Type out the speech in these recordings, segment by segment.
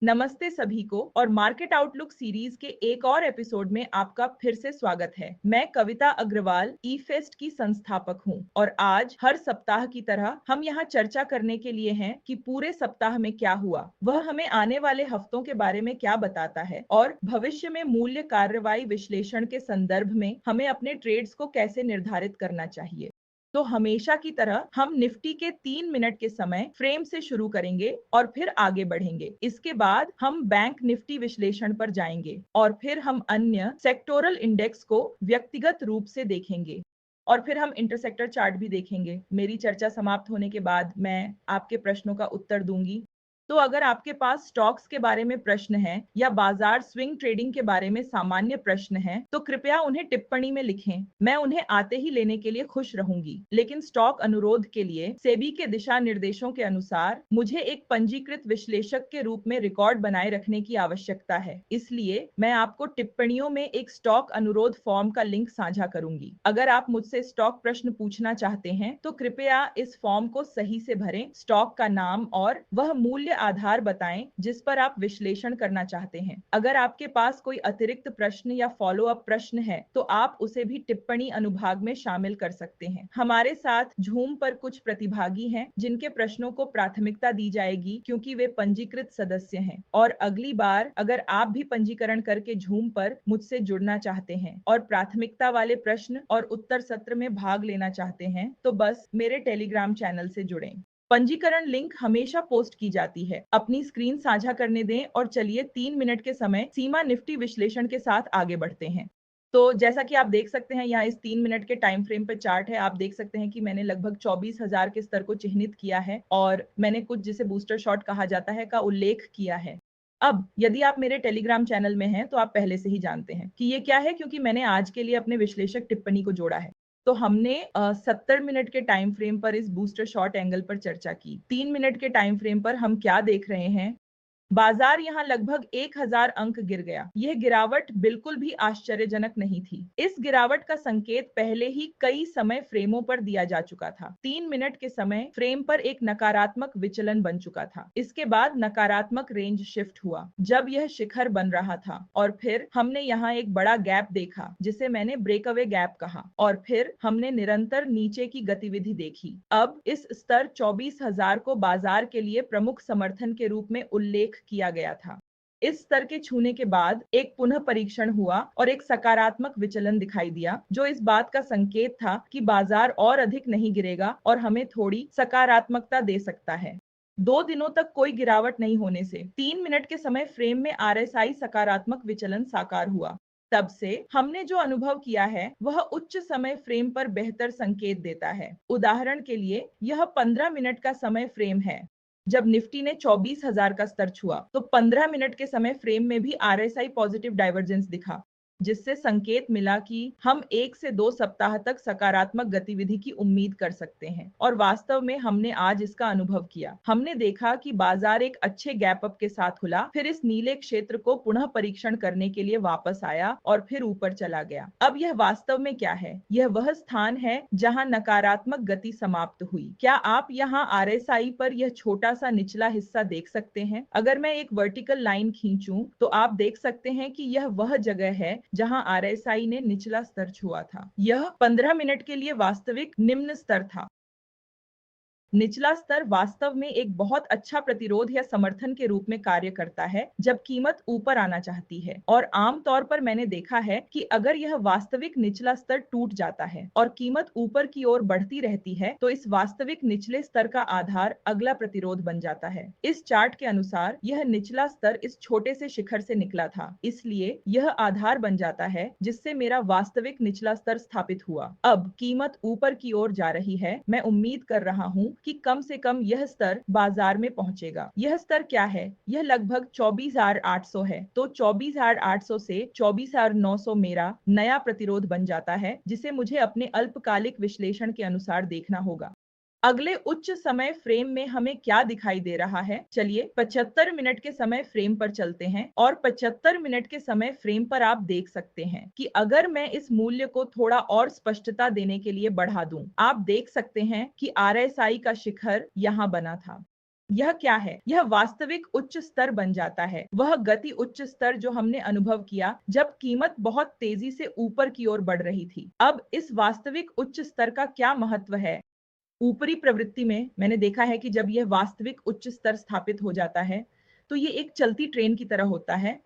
नमस्ते सभी को और मार्केट आउटलुक सीरीज के एक और एपिसोड में आपका फिर से स्वागत है। मैं कविता अग्रवाल ई फेस्ट की संस्थापक हूं और आज हर सप्ताह की तरह हम यहां चर्चा करने के लिए हैं कि पूरे सप्ताह में क्या हुआ, वह हमें आने वाले हफ्तों के बारे में क्या बताता है और भविष्य में मूल्य कार्रवाई विश्लेषण के संदर्भ में हमें अपने ट्रेड्स को कैसे निर्धारित करना चाहिए। तो हमेशा की तरह हम निफ्टी के 3 मिनट के समय फ्रेम से शुरू करेंगे और फिर आगे बढ़ेंगे। इसके बाद हम बैंक निफ्टी विश्लेषण पर जाएंगे और फिर हम अन्य सेक्टोरल इंडेक्स को व्यक्तिगत रूप से देखेंगे और फिर हम इंटरसेक्टर चार्ट भी देखेंगे। मेरी चर्चा समाप्त होने के बाद मैं आपके प्रश्नों का उत्तर दूंगी। तो अगर आपके पास स्टॉक्स के बारे में प्रश्न है या बाजार स्विंग ट्रेडिंग के बारे में सामान्य प्रश्न है तो कृपया उन्हें टिप्पणी में लिखें। मैं उन्हें आते ही लेने के लिए खुश रहूंगी। लेकिन स्टॉक अनुरोध के लिए सेबी के दिशा निर्देशों के अनुसार मुझे एक पंजीकृत विश्लेषक के रूप में रिकॉर्ड बनाए रखने की आवश्यकता है। इसलिए मैं आपको टिप्पणियों में एक स्टॉक अनुरोध फॉर्म का लिंक साझा करूंगी। अगर आप मुझसे स्टॉक प्रश्न पूछना चाहते हैं तो कृपया इस फॉर्म को सही से भरें। स्टॉक का नाम और वह मूल्य आधार बताएं जिस पर आप विश्लेषण करना चाहते हैं। अगर आपके पास कोई अतिरिक्त प्रश्न या फॉलो अप प्रश्न है तो आप उसे भी टिप्पणी अनुभाग में शामिल कर सकते हैं। हमारे साथ झूम पर कुछ प्रतिभागी हैं जिनके प्रश्नों को प्राथमिकता दी जाएगी क्योंकि वे पंजीकृत सदस्य हैं। और अगली बार अगर आप भी पंजीकरण करके झूम पर मुझसे जुड़ना चाहते हैं और प्राथमिकता वाले प्रश्न और उत्तर सत्र में भाग लेना चाहते हैं तो बस मेरे टेलीग्राम चैनल से जुड़ें। पंजीकरण लिंक हमेशा पोस्ट की जाती है। अपनी स्क्रीन साझा करने दें और चलिए 3 मिनट के समय सीमा निफ्टी विश्लेषण के साथ आगे बढ़ते हैं। तो जैसा कि आप देख सकते हैं यहाँ इस 3 मिनट के टाइम फ्रेम पे चार्ट है। आप देख सकते हैं कि मैंने लगभग 24,000 के स्तर को चिन्हित किया है और मैंने कुछ जिसे बूस्टर शॉट कहा जाता है का उल्लेख किया है। अब यदि आप मेरे टेलीग्राम चैनल में हैं तो आप पहले से ही जानते हैं कि ये क्या है, क्योंकि मैंने आज के लिए अपने विश्लेषक टिप्पणी को जोड़ा है। तो हमने 70 मिनट के टाइम फ्रेम पर इस बूस्टर शॉर्ट एंगल पर चर्चा की। 3 मिनट के टाइम फ्रेम पर हम क्या देख रहे हैं? बाजार यहाँ लगभग 1,000 अंक गिर गया। यह गिरावट बिल्कुल भी आश्चर्यजनक नहीं थी। इस गिरावट का संकेत पहले ही कई समय फ्रेमों पर दिया जा चुका था। 3 मिनट के समय फ्रेम पर एक नकारात्मक विचलन बन चुका था। इसके बाद नकारात्मक रेंज शिफ्ट हुआ जब यह शिखर बन रहा था और फिर हमने यहाँ एक बड़ा गैप देखा जिसे मैंने ब्रेकअवे गैप कहा और फिर हमने निरंतर नीचे की गतिविधि देखी। अब इस स्तर 24,000 को बाजार के लिए प्रमुख समर्थन के रूप में उल्लेख किया गया था। इस स्तर के छूने के बाद एक पुनः परीक्षण हुआ और एक सकारात्मक विचलन दिखाई दिया जो इस बात का संकेत था कि बाजार और अधिक नहीं गिरेगा और हमें थोड़ी सकारात्मकता दे सकता है। 2 दिनों तक कोई गिरावट नहीं होने से 3 मिनट के समय फ्रेम में आरएसआई सकारात्मक विचलन साकार हुआ। तब से हमने जो अनुभव किया है वह उच्च समय फ्रेम पर बेहतर संकेत देता है। उदाहरण के लिए यह 15 मिनट का समय फ्रेम है। जब निफ्टी ने 24,000 का स्तर छुआ तो 15 मिनट के समय फ्रेम में भी आरएसआई पॉजिटिव डाइवर्जेंस दिखा, जिससे संकेत मिला कि हम 1 से 2 सप्ताह तक सकारात्मक गतिविधि की उम्मीद कर सकते हैं। और वास्तव में हमने आज इसका अनुभव किया। हमने देखा कि बाजार एक अच्छे गैप अप के साथ खुला, फिर इस नीले क्षेत्र को पुनः परीक्षण करने के लिए वापस आया और फिर ऊपर चला गया। अब यह वास्तव में क्या है? यह वह स्थान है जहां नकारात्मक गति समाप्त हुई। क्या आप यहाँ आरएसआई पर यह छोटा सा निचला हिस्सा देख सकते हैं? अगर मैं एक वर्टिकल लाइन खींचूं तो आप देख सकते हैं कि यह वह जगह है जहां आरएसआई ने निचला स्तर छुआ था। यह 15 मिनट के लिए वास्तविक निम्न स्तर था। निचला स्तर वास्तव में एक बहुत अच्छा प्रतिरोध या समर्थन के रूप में कार्य करता है जब कीमत ऊपर आना चाहती है। और आमतौर पर मैंने देखा है कि अगर यह वास्तविक निचला स्तर टूट जाता है और कीमत ऊपर की ओर बढ़ती रहती है तो इस वास्तविक निचले स्तर का आधार अगला प्रतिरोध बन जाता है। इस चार्ट के अनुसार यह निचला स्तर इस छोटे से शिखर से निकला था, इसलिए यह आधार बन जाता है जिससे मेरा वास्तविक निचला स्तर स्थापित हुआ। अब कीमत ऊपर की ओर जा रही है। मैं उम्मीद कर रहा हूँ कि कम से कम यह स्तर बाजार में पहुंचेगा। यह स्तर क्या है? यह लगभग 24,800 है। तो 24,800 से 24,900 मेरा नया प्रतिरोध बन जाता है जिसे मुझे अपने अल्पकालिक विश्लेषण के अनुसार देखना होगा। अगले उच्च समय फ्रेम में हमें क्या दिखाई दे रहा है? चलिए 75 मिनट के समय फ्रेम पर चलते हैं और 75 मिनट के समय फ्रेम पर आप देख सकते हैं कि अगर मैं इस मूल्य को थोड़ा और स्पष्टता देने के लिए बढ़ा दूं, आप देख सकते हैं कि आरएसआई का शिखर यहां बना था। यह क्या है? यह वास्तविक उच्च स्तर बन जाता है। वह गति उच्च स्तर जो हमने अनुभव किया जब कीमत बहुत तेजी से ऊपर की ओर बढ़ रही थी। अब इस वास्तविक उच्च स्तर का क्या महत्व है? ऊपरी प्रवृत्ति में मैंने देखा है कि जब यह वास्तविक उच्च स्तर स्थापित हो जाता है, तो ये एक चलती ट्रेन की तरह होता है।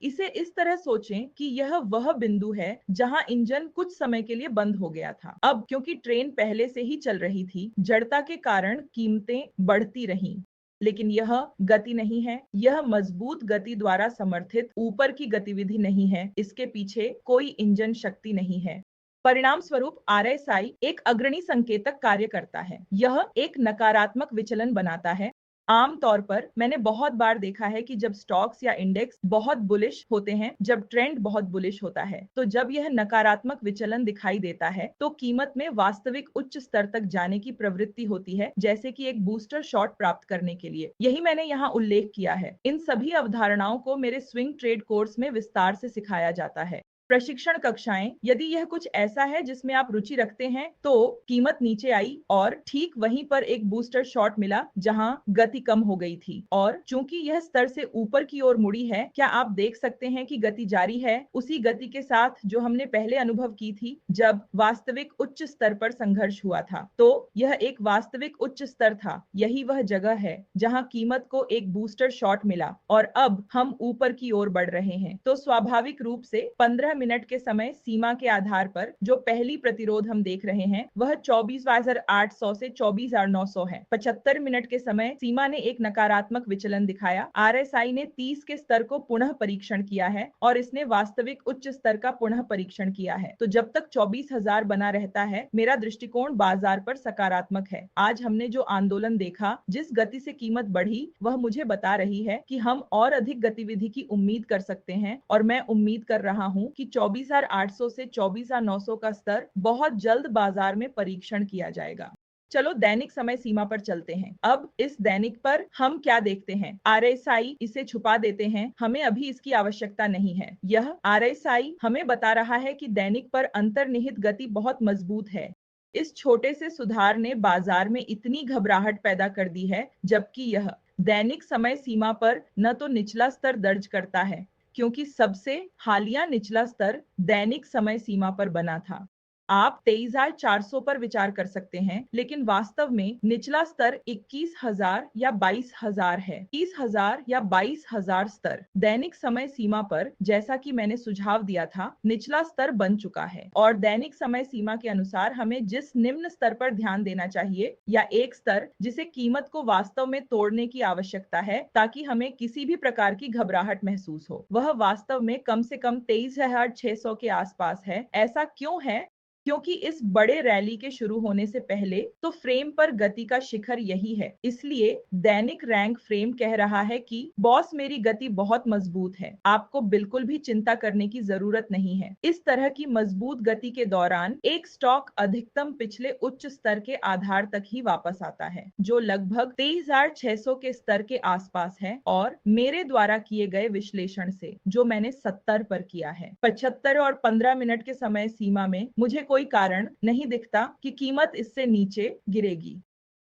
इसे इस तरह सोचें कि यह वह बिंदु है जहां इंजन कुछ समय के लिए बंद हो गया था। अब क्योंकि ट्रेन पहले से ही चल रही थी, जड़ता के कारण कीमतें बढ़ती रहीं। लेकिन यह गति नहीं है, यह मजबूत गति द्वारा समर्थित ऊपर की गतिविधि नहीं है, इसके पीछे कोई इंजन शक्ति नहीं है। परिणाम स्वरूप आरएसआई एक अग्रणी संकेतक कार्य करता है। यह एक नकारात्मक विचलन बनाता है। आम तौर पर मैंने बहुत बार देखा है कि जब स्टॉक्स या इंडेक्स बहुत बुलिश होते हैं, जब ट्रेंड बहुत बुलिश होता है, तो जब यह नकारात्मक विचलन दिखाई देता है, तो कीमत में वास्तविक उच्च स्तर तक जाने की प्रवृत्ति होती है, जैसे कि एक बूस्टर शॉट प्राप्त करने के लिए। यही मैंने यहाँ उल्लेख किया है। इन सभी अवधारणाओं को मेरे स्विंग ट्रेड कोर्स में विस्तार से सिखाया जाता है। प्रशिक्षण कक्षाएं, यदि यह कुछ ऐसा है जिसमें आप रुचि रखते हैं, तो कीमत नीचे आई और ठीक वहीं पर एक बूस्टर शॉट मिला जहां गति कम हो गई थी, और चूंकि यह स्तर से ऊपर की ओर मुड़ी है, क्या आप देख सकते हैं कि गति जारी है उसी गति के साथ जो हमने पहले अनुभव की थी जब वास्तविक उच्च स्तर पर संघर्ष हुआ था। तो यह एक वास्तविक उच्च स्तर था। यही वह जगह है जहां कीमत को एक बूस्टर शॉट मिला और अब हम ऊपर की ओर बढ़ रहे हैं। तो स्वाभाविक रूप से 15 मिनट के समय सीमा के आधार पर जो पहली प्रतिरोध हम देख रहे हैं वह 24,800 से 24,900 है। 75 मिनट के समय सीमा ने एक नकारात्मक विचलन दिखाया। आरएसआई ने 30 के स्तर को पुनः परीक्षण किया है और इसने वास्तविक उच्च स्तर का पुनः परीक्षण किया है। तो जब तक 24,000 बना रहता है, मेरा दृष्टिकोण बाजार पर सकारात्मक है। आज हमने जो आंदोलन देखा, जिस गति से कीमत बढ़ी, वह मुझे बता रही है कि हम और अधिक गतिविधि की उम्मीद कर सकते हैं, और मैं उम्मीद कर रहा हूं कि 24,800 से 24,900 का स्तर बहुत जल्द बाजार में परीक्षण किया जाएगा। चलो दैनिक समय सीमा पर चलते हैं। अब इस दैनिक पर हम क्या देखते हैं? आरएसआई इसे छुपा देते हैं, हमें अभी इसकी आवश्यकता नहीं है। यह आरएसआई हमें बता रहा है कि दैनिक पर अंतर्निहित गति बहुत मजबूत है। इस छोटे से सुधार ने बाजार में इतनी घबराहट पैदा कर दी है, जबकि यह दैनिक समय सीमा पर न तो निचला स्तर दर्ज करता है, क्योंकि सबसे हालिया निचला स्तर दैनिक समय सीमा पर बना था। आप 23,400 पर विचार कर सकते हैं, लेकिन वास्तव में निचला स्तर 21,000 या 22,000 है। 30,000 या 22,000 स्तर दैनिक समय सीमा पर, जैसा कि मैंने सुझाव दिया था, निचला स्तर बन चुका है। और दैनिक समय सीमा के अनुसार हमें जिस निम्न स्तर पर ध्यान देना चाहिए, या एक स्तर जिसे कीमत को वास्तव में तोड़ने की आवश्यकता है ताकि हमें किसी भी प्रकार की घबराहट महसूस हो, वह वास्तव में कम से कम 23,600 के आसपास है। ऐसा क्यों है? क्योंकि इस बड़े रैली के शुरू होने से पहले तो फ्रेम पर गति का शिखर यही है। इसलिए दैनिक रैंक फ्रेम कह रहा है कि बॉस, मेरी गति बहुत मजबूत है, आपको बिल्कुल भी चिंता करने की जरूरत नहीं है। इस तरह की मजबूत गति के दौरान एक स्टॉक अधिकतम पिछले उच्च स्तर के आधार तक ही वापस आता है, जो लगभग 23,600 के स्तर के आसपास है, और मेरे द्वारा किए गए विश्लेषण से जो मैंने 70 पर किया है, 75 और 15 मिनट के समय सीमा में मुझे कोई कारण नहीं दिखता कि कीमत इससे नीचे गिरेगी।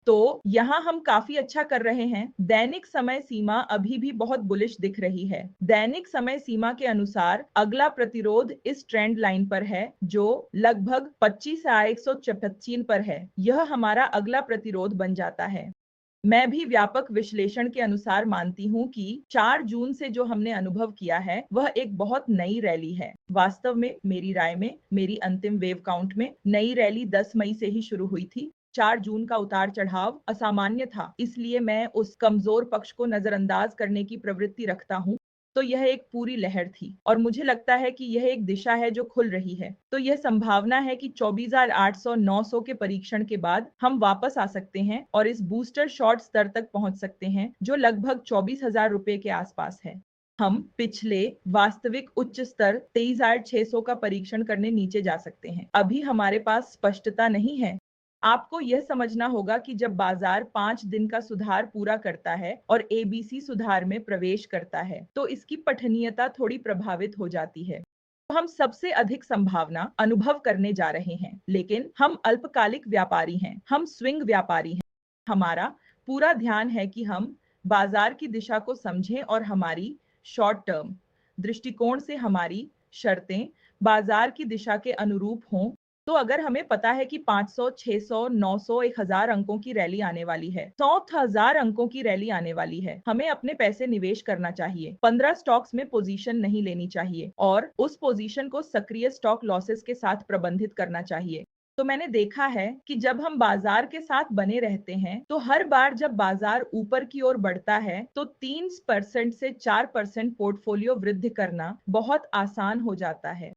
तो यहाँ हम काफी अच्छा कर रहे हैं। दैनिक समय सीमा अभी भी बहुत बुलिश दिख रही है। दैनिक समय सीमा के अनुसार अगला प्रतिरोध इस ट्रेंड लाइन पर है, जो लगभग 25,155 पर है। यह हमारा अगला प्रतिरोध बन जाता है। मैं भी व्यापक विश्लेषण के अनुसार मानती हूँ कि 4 जून से जो हमने अनुभव किया है वह एक बहुत नई रैली है। वास्तव में मेरी राय में, मेरी अंतिम वेव काउंट में, नई रैली 10 मई से ही शुरू हुई थी। 4 जून का उतार चढ़ाव असामान्य था, इसलिए मैं उस कमजोर पक्ष को नजरअंदाज करने की प्रवृत्ति रखता हूँ। तो यह एक पूरी लहर थी, और मुझे लगता है कि यह एक दिशा है जो खुल रही है। तो यह संभावना है कि 24,800 900 के परीक्षण के बाद हम वापस आ सकते हैं और इस बूस्टर शॉर्ट स्तर तक पहुंच सकते हैं, जो लगभग 24,000 रुपए के आसपास है। हम पिछले वास्तविक उच्च स्तर 23,600 का परीक्षण करने नीचे जा सकते हैं। अभी हमारे पास स्पष्टता नहीं है। आपको यह समझना होगा कि जब बाजार 5 दिन का सुधार पूरा करता है और एबीसी सुधार में प्रवेश करता है, तो इसकी पठनीयता थोड़ी प्रभावित हो जाती है। तो हम सबसे अधिक संभावना अनुभव करने जा रहे हैं, लेकिन हम अल्पकालिक व्यापारी हैं, हम स्विंग व्यापारी हैं। हमारा पूरा ध्यान है कि हम बाजार की दिशा को समझें और हमारी शॉर्ट टर्म दृष्टिकोण से हमारी शर्तें बाजार की दिशा के अनुरूप हों। तो अगर हमें पता है कि 500, 600, 900, 1000 अंकों की रैली आने वाली है, 100,000 अंकों की रैली आने वाली है, हमें अपने पैसे निवेश करना चाहिए। 15 स्टॉक्स में पोजीशन नहीं लेनी चाहिए और उस पोजीशन को सक्रिय स्टॉक लॉसेस के साथ प्रबंधित करना चाहिए। तो मैंने देखा है कि जब हम बाजार के साथ बने रहते हैं तो हर बार जब बाजार ऊपर की ओर बढ़ता है तो 3% से 4% पोर्टफोलियो वृद्धि करना बहुत आसान हो जाता है।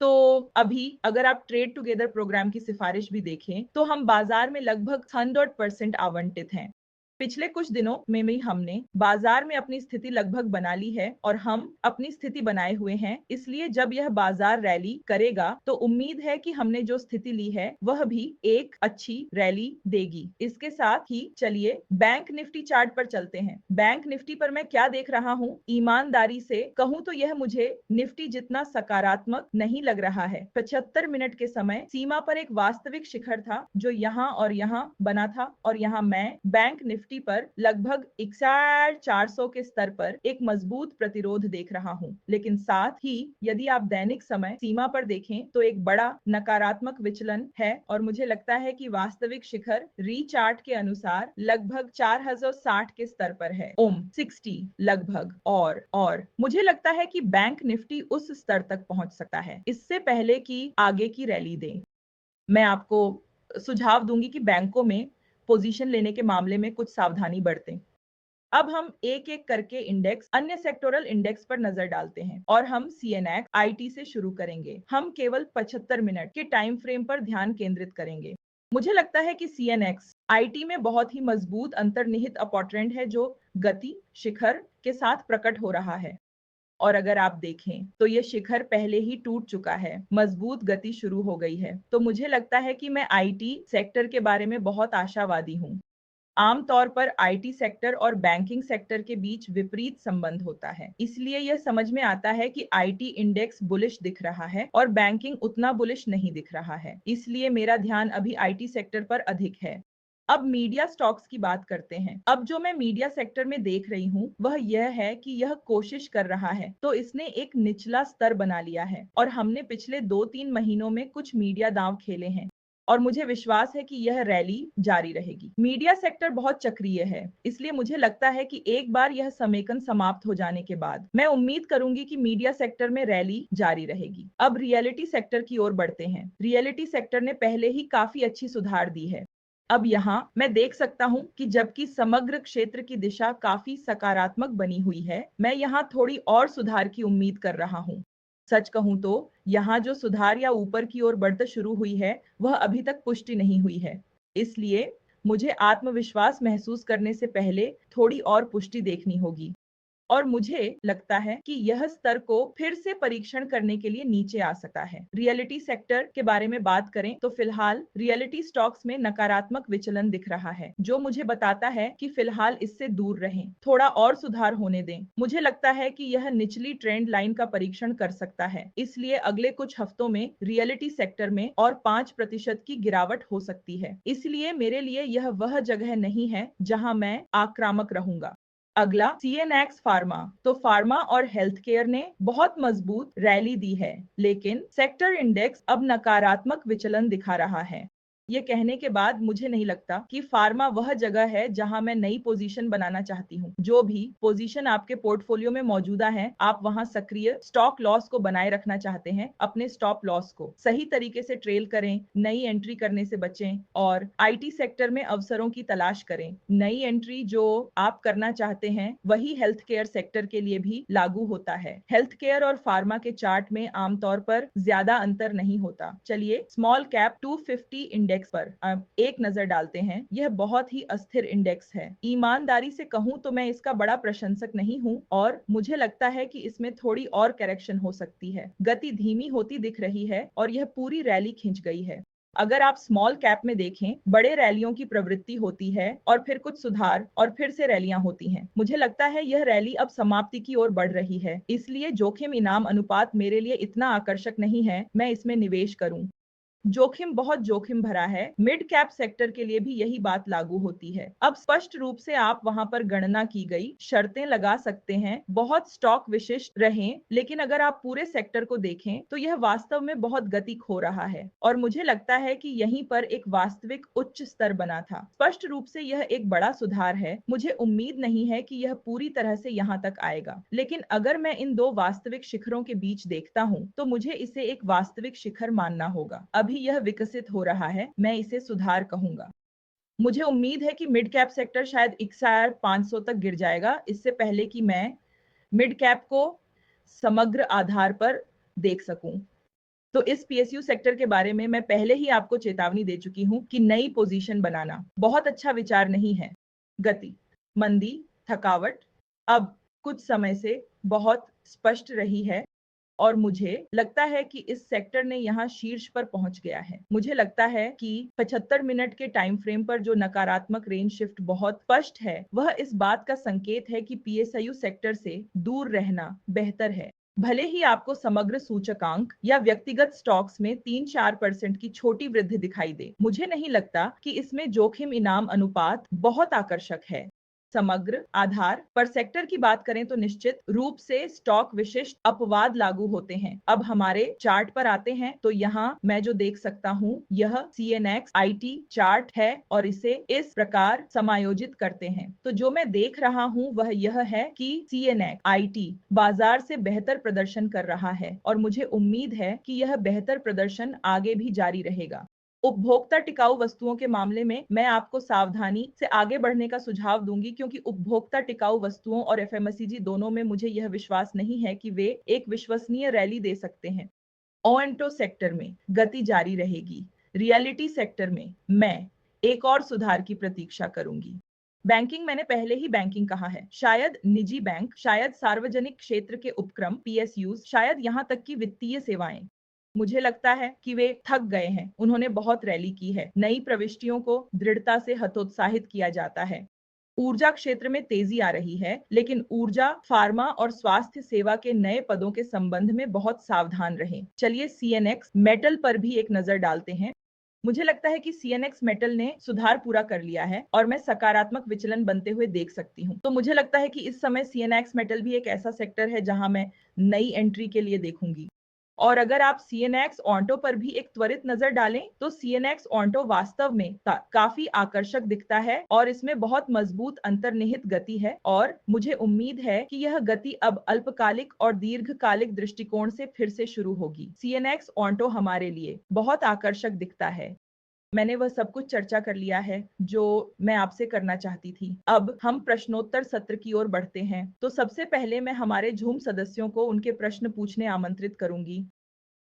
तो अभी अगर आप ट्रेड टुगेदर प्रोग्राम की सिफारिश भी देखें तो हम बाजार में लगभग 100% आवंटित हैं। पिछले कुछ दिनों में भी हमने बाजार में अपनी स्थिति लगभग बना ली है और हम अपनी स्थिति बनाए हुए हैं। इसलिए जब यह बाजार रैली करेगा तो उम्मीद है कि हमने जो स्थिति ली है वह भी एक अच्छी रैली देगी। इसके साथ ही चलिए बैंक निफ्टी चार्ट पर चलते हैं। बैंक निफ्टी पर मैं क्या देख रहा हूँ, ईमानदारी से कहूँ तो यह मुझे निफ्टी जितना सकारात्मक नहीं लग रहा है। 75 मिनट के समय सीमा पर एक वास्तविक शिखर था जो यहाँ और यहाँ बना था और यहाँ मैं बैंक निफ्टी पर लगभग 61,400 के स्तर पर एक मजबूत प्रतिरोध देख रहा हूं। लेकिन साथ ही यदि आप दैनिक समय सीमा पर देखें तो एक बड़ा नकारात्मक विचलन है और मुझे लगता है कि वास्तविक शिखर रीचार्ट के अनुसार लगभग 4060 के स्तर पर है। 60 लगभग और मुझे लगता है कि बैंक निफ्टी उस स्तर तक पहुंच सकता है इससे पहले कि आगे की रैली दे। मैं आपको सुझाव दूंगी कि बैंकों में पोजीशन लेने के मामले में कुछ सावधानी बरतें। अब हम एक एक करके इंडेक्स अन्य सेक्टोरल इंडेक्स पर नजर डालते हैं और हम सीएनएक्स आईटी से शुरू करेंगे। हम केवल 75 मिनट के टाइम फ्रेम पर ध्यान केंद्रित करेंगे। मुझे लगता है कि सीएनएक्स आईटी में बहुत ही मजबूत अंतर्निहित अपट्रेंड है जो गति शिखर के साथ प्रकट हो रहा है। और अगर आप देखें तो ये शिखर पहले ही टूट चुका है, मजबूत गति शुरू हो गई है। तो मुझे लगता है कि मैं आईटी सेक्टर के बारे में बहुत आशावादी हूँ। आमतौर पर आईटी सेक्टर और बैंकिंग सेक्टर के बीच विपरीत संबंध होता है, इसलिए यह समझ में आता है कि आईटी इंडेक्स बुलिश दिख रहा है और बैंकिंग उतना बुलिश नहीं दिख रहा है। इसलिए मेरा ध्यान अभी आईटी सेक्टर पर अधिक है। अब मीडिया स्टॉक्स की बात करते हैं। अब जो मैं मीडिया सेक्टर में देख रही हूँ वह यह है कि यह कोशिश कर रहा है तो इसने एक निचला स्तर बना लिया है और हमने पिछले 2-3 महीनों में कुछ मीडिया दांव खेले हैं और मुझे विश्वास है कि यह रैली जारी रहेगी। मीडिया सेक्टर बहुत चक्रीय है, इसलिए मुझे लगता है कि एक बार यह समेकन समाप्त हो जाने के बाद मैं उम्मीद करूंगी कि मीडिया सेक्टर में रैली जारी रहेगी। अब रियलिटी सेक्टर की ओर बढ़ते हैं। रियलिटी सेक्टर ने पहले ही काफी अच्छी सुधार दी है। अब यहाँ मैं देख सकता हूँ कि जबकि समग्र क्षेत्र की दिशा काफी सकारात्मक बनी हुई है, मैं यहाँ थोड़ी और सुधार की उम्मीद कर रहा हूँ। सच कहूँ तो यहाँ जो सुधार या ऊपर की ओर बढ़त शुरू हुई है वह अभी तक पुष्टि नहीं हुई है। इसलिए मुझे आत्मविश्वास महसूस करने से पहले थोड़ी और पुष्टि देखनी होगी। और मुझे लगता है कि यह स्तर को फिर से परीक्षण करने के लिए नीचे आ सकता है। रियलिटी सेक्टर के बारे में बात करें तो फिलहाल रियलिटी स्टॉक्स में नकारात्मक विचलन दिख रहा है जो मुझे बताता है कि फिलहाल इससे दूर रहें, थोड़ा और सुधार होने दें। मुझे लगता है कि यह निचली ट्रेंड लाइन का परीक्षण कर सकता है, इसलिए अगले कुछ हफ्तों में रियलिटी सेक्टर में और 5% की गिरावट हो सकती है। इसलिए मेरे लिए यह वह जगह नहीं है जहां मैं आक्रामक रहूंगा। अगला सीएनएक्स फार्मा। तो फार्मा और हेल्थ केयर ने बहुत मजबूत रैली दी है, लेकिन सेक्टर इंडेक्स अब नकारात्मक विचलन दिखा रहा है। ये कहने के बाद मुझे नहीं लगता कि फार्मा वह जगह है जहां मैं नई पोजीशन बनाना चाहती हूँ। जो भी पोजीशन आपके पोर्टफोलियो में मौजूदा है, आप वहां सक्रिय स्टॉप लॉस को बनाए रखना चाहते हैं। अपने स्टॉप लॉस को सही तरीके से ट्रेल करें, नई एंट्री करने से बचें और आईटी सेक्टर में अवसरों की तलाश करें। नई एंट्री जो आप करना चाहते हैं वही हेल्थ केयर सेक्टर के लिए भी लागू होता है। हेल्थ केयर और फार्मा के चार्ट में आमतौर पर ज्यादा अंतर नहीं होता। चलिए स्मॉल कैप 250 इंडेक्स पर एक नजर डालते हैं। यह बहुत ही अस्थिर इंडेक्स है। ईमानदारी से कहूं तो मैं इसका बड़ा प्रशंसक नहीं हूं और मुझे लगता है कि इसमें थोड़ी और करेक्शन हो सकती है। गति धीमी होती दिख रही है और यह पूरी रैली खिंच गई है। अगर आप स्मॉल कैप में देखें, बड़े रैलियों की प्रवृत्ति होती है और फिर कुछ सुधार और फिर से रैलियां होती हैं। मुझे लगता है यह रैली अब समाप्ति की ओर बढ़ रही है, इसलिए जोखिम इनाम अनुपात मेरे लिए इतना आकर्षक नहीं है मैं इसमें निवेश करूं। जोखिम बहुत जोखिम भरा है। मिड कैप सेक्टर के लिए भी यही बात लागू होती है। अब स्पष्ट रूप से आप वहां पर गणना की गई शर्तें लगा सकते हैं, बहुत स्टॉक विशिष्ट रहें, लेकिन अगर आप पूरे सेक्टर को देखें तो यह वास्तव में बहुत गति खो रहा है और मुझे लगता है कि यहीं पर एक वास्तविक उच्च स्तर बना था। स्पष्ट रूप से यह एक बड़ा सुधार है। मुझे उम्मीद नहीं है कि यह पूरी तरह से यहाँ तक आएगा, लेकिन अगर मैं इन दो वास्तविक शिखरों के बीच देखता हूँ तो मुझे इसे एक वास्तविक शिखर मानना होगा। अभी यह विकसित हो रहा है, मैं इसे सुधार कहूंगा। मुझे उम्मीद है कि मिड कैप सेक्टर शायद 1500 तक गिर जाएगा, इससे पहले कि मैं मिड कैप को समग्र आधार पर देख सकूं। तो इस पीएसयू सेक्टर के बारे में मैं पहले ही आपको चेतावनी दे चुकी हूं कि नई पोजीशन बनाना बहुत अच्छा विचार नहीं है। गति, मंदी, थकावट अब कुछ समय से बहुत स्पष्ट रही है और मुझे लगता है कि इस सेक्टर ने यहाँ शीर्ष पर पहुंच गया है। मुझे लगता है कि 75 मिनट के टाइम फ्रेम पर जो नकारात्मक रेंज शिफ्ट बहुत स्पष्ट है, वह इस बात का संकेत है कि पीएसयू सेक्टर से दूर रहना बेहतर है। भले ही आपको समग्र सूचकांक या व्यक्तिगत स्टॉक्स में 3-4% की छोटी वृद्धि दिखाई दे, मुझे नहीं लगता कि इसमें जोखिम इनाम अनुपात बहुत आकर्षक है। समग्र आधार पर सेक्टर की बात करें तो निश्चित रूप से स्टॉक विशिष्ट अपवाद लागू होते हैं। अब हमारे चार्ट पर आते हैं तो यहाँ मैं जो देख सकता हूँ यह CNX IT चार्ट है और इसे इस प्रकार समायोजित करते हैं। तो जो मैं देख रहा हूँ वह यह है कि CNX IT बाजार से बेहतर प्रदर्शन कर रहा है और मुझे उम्मीद है कि यह बेहतर प्रदर्शन आगे भी जारी रहेगा। उपभोक्ता टिकाऊ वस्तुओं के मामले में मैं आपको सावधानी से आगे बढ़ने का सुझाव दूंगी, क्योंकि उपभोक्ता टिकाऊ वस्तुओं और FMCG दोनों में मुझे यह विश्वास नहीं है कि वे एक विश्वसनीय रैली दे सकते हैं। ओएंटो सेक्टर में गति जारी रहेगी। रियलिटी सेक्टर में मैं एक और सुधार की प्रतीक्षा करूंगी। बैंकिंग, मैंने पहले ही बैंकिंग कहा है। शायद निजी बैंक, शायद सार्वजनिक क्षेत्र के उपक्रम PSUs, शायद यहाँ तक कि वित्तीय सेवाएं। मुझे लगता है कि वे थक गए हैं। उन्होंने बहुत रैली की है। नई प्रविष्टियों को दृढ़ता से हतोत्साहित किया जाता है। ऊर्जा क्षेत्र में तेजी आ रही है, लेकिन ऊर्जा, फार्मा और स्वास्थ्य सेवा के नए पदों के संबंध में बहुत सावधान रहें। चलिए CNX मेटल पर भी एक नजर डालते हैं। मुझे लगता है कि CNX मेटल ने सुधार पूरा कर लिया है और मैं सकारात्मक विचलन बनते हुए देख सकती हूँ। तो मुझे लगता है कि इस समय CNX मेटल भी एक ऐसा सेक्टर है जहां मैं नई एंट्री के लिए देखूंगी। और अगर आप CNX ऑन्टो पर भी एक त्वरित नजर डालें तो CNX ऑन्टो वास्तव में काफी आकर्षक दिखता है और इसमें बहुत मजबूत अंतर्निहित गति है और मुझे उम्मीद है कि यह गति अब अल्पकालिक और दीर्घकालिक दृष्टिकोण से फिर से शुरू होगी। CNX ऑन्टो हमारे लिए बहुत आकर्षक दिखता है। मैंने वह सब कुछ चर्चा कर लिया है जो मैं आपसे करना चाहती थी। अब हम प्रश्नोत्तर सत्र की ओर बढ़ते हैं। तो सबसे पहले मैं हमारे झूम सदस्यों को उनके प्रश्न पूछने आमंत्रित करूंगी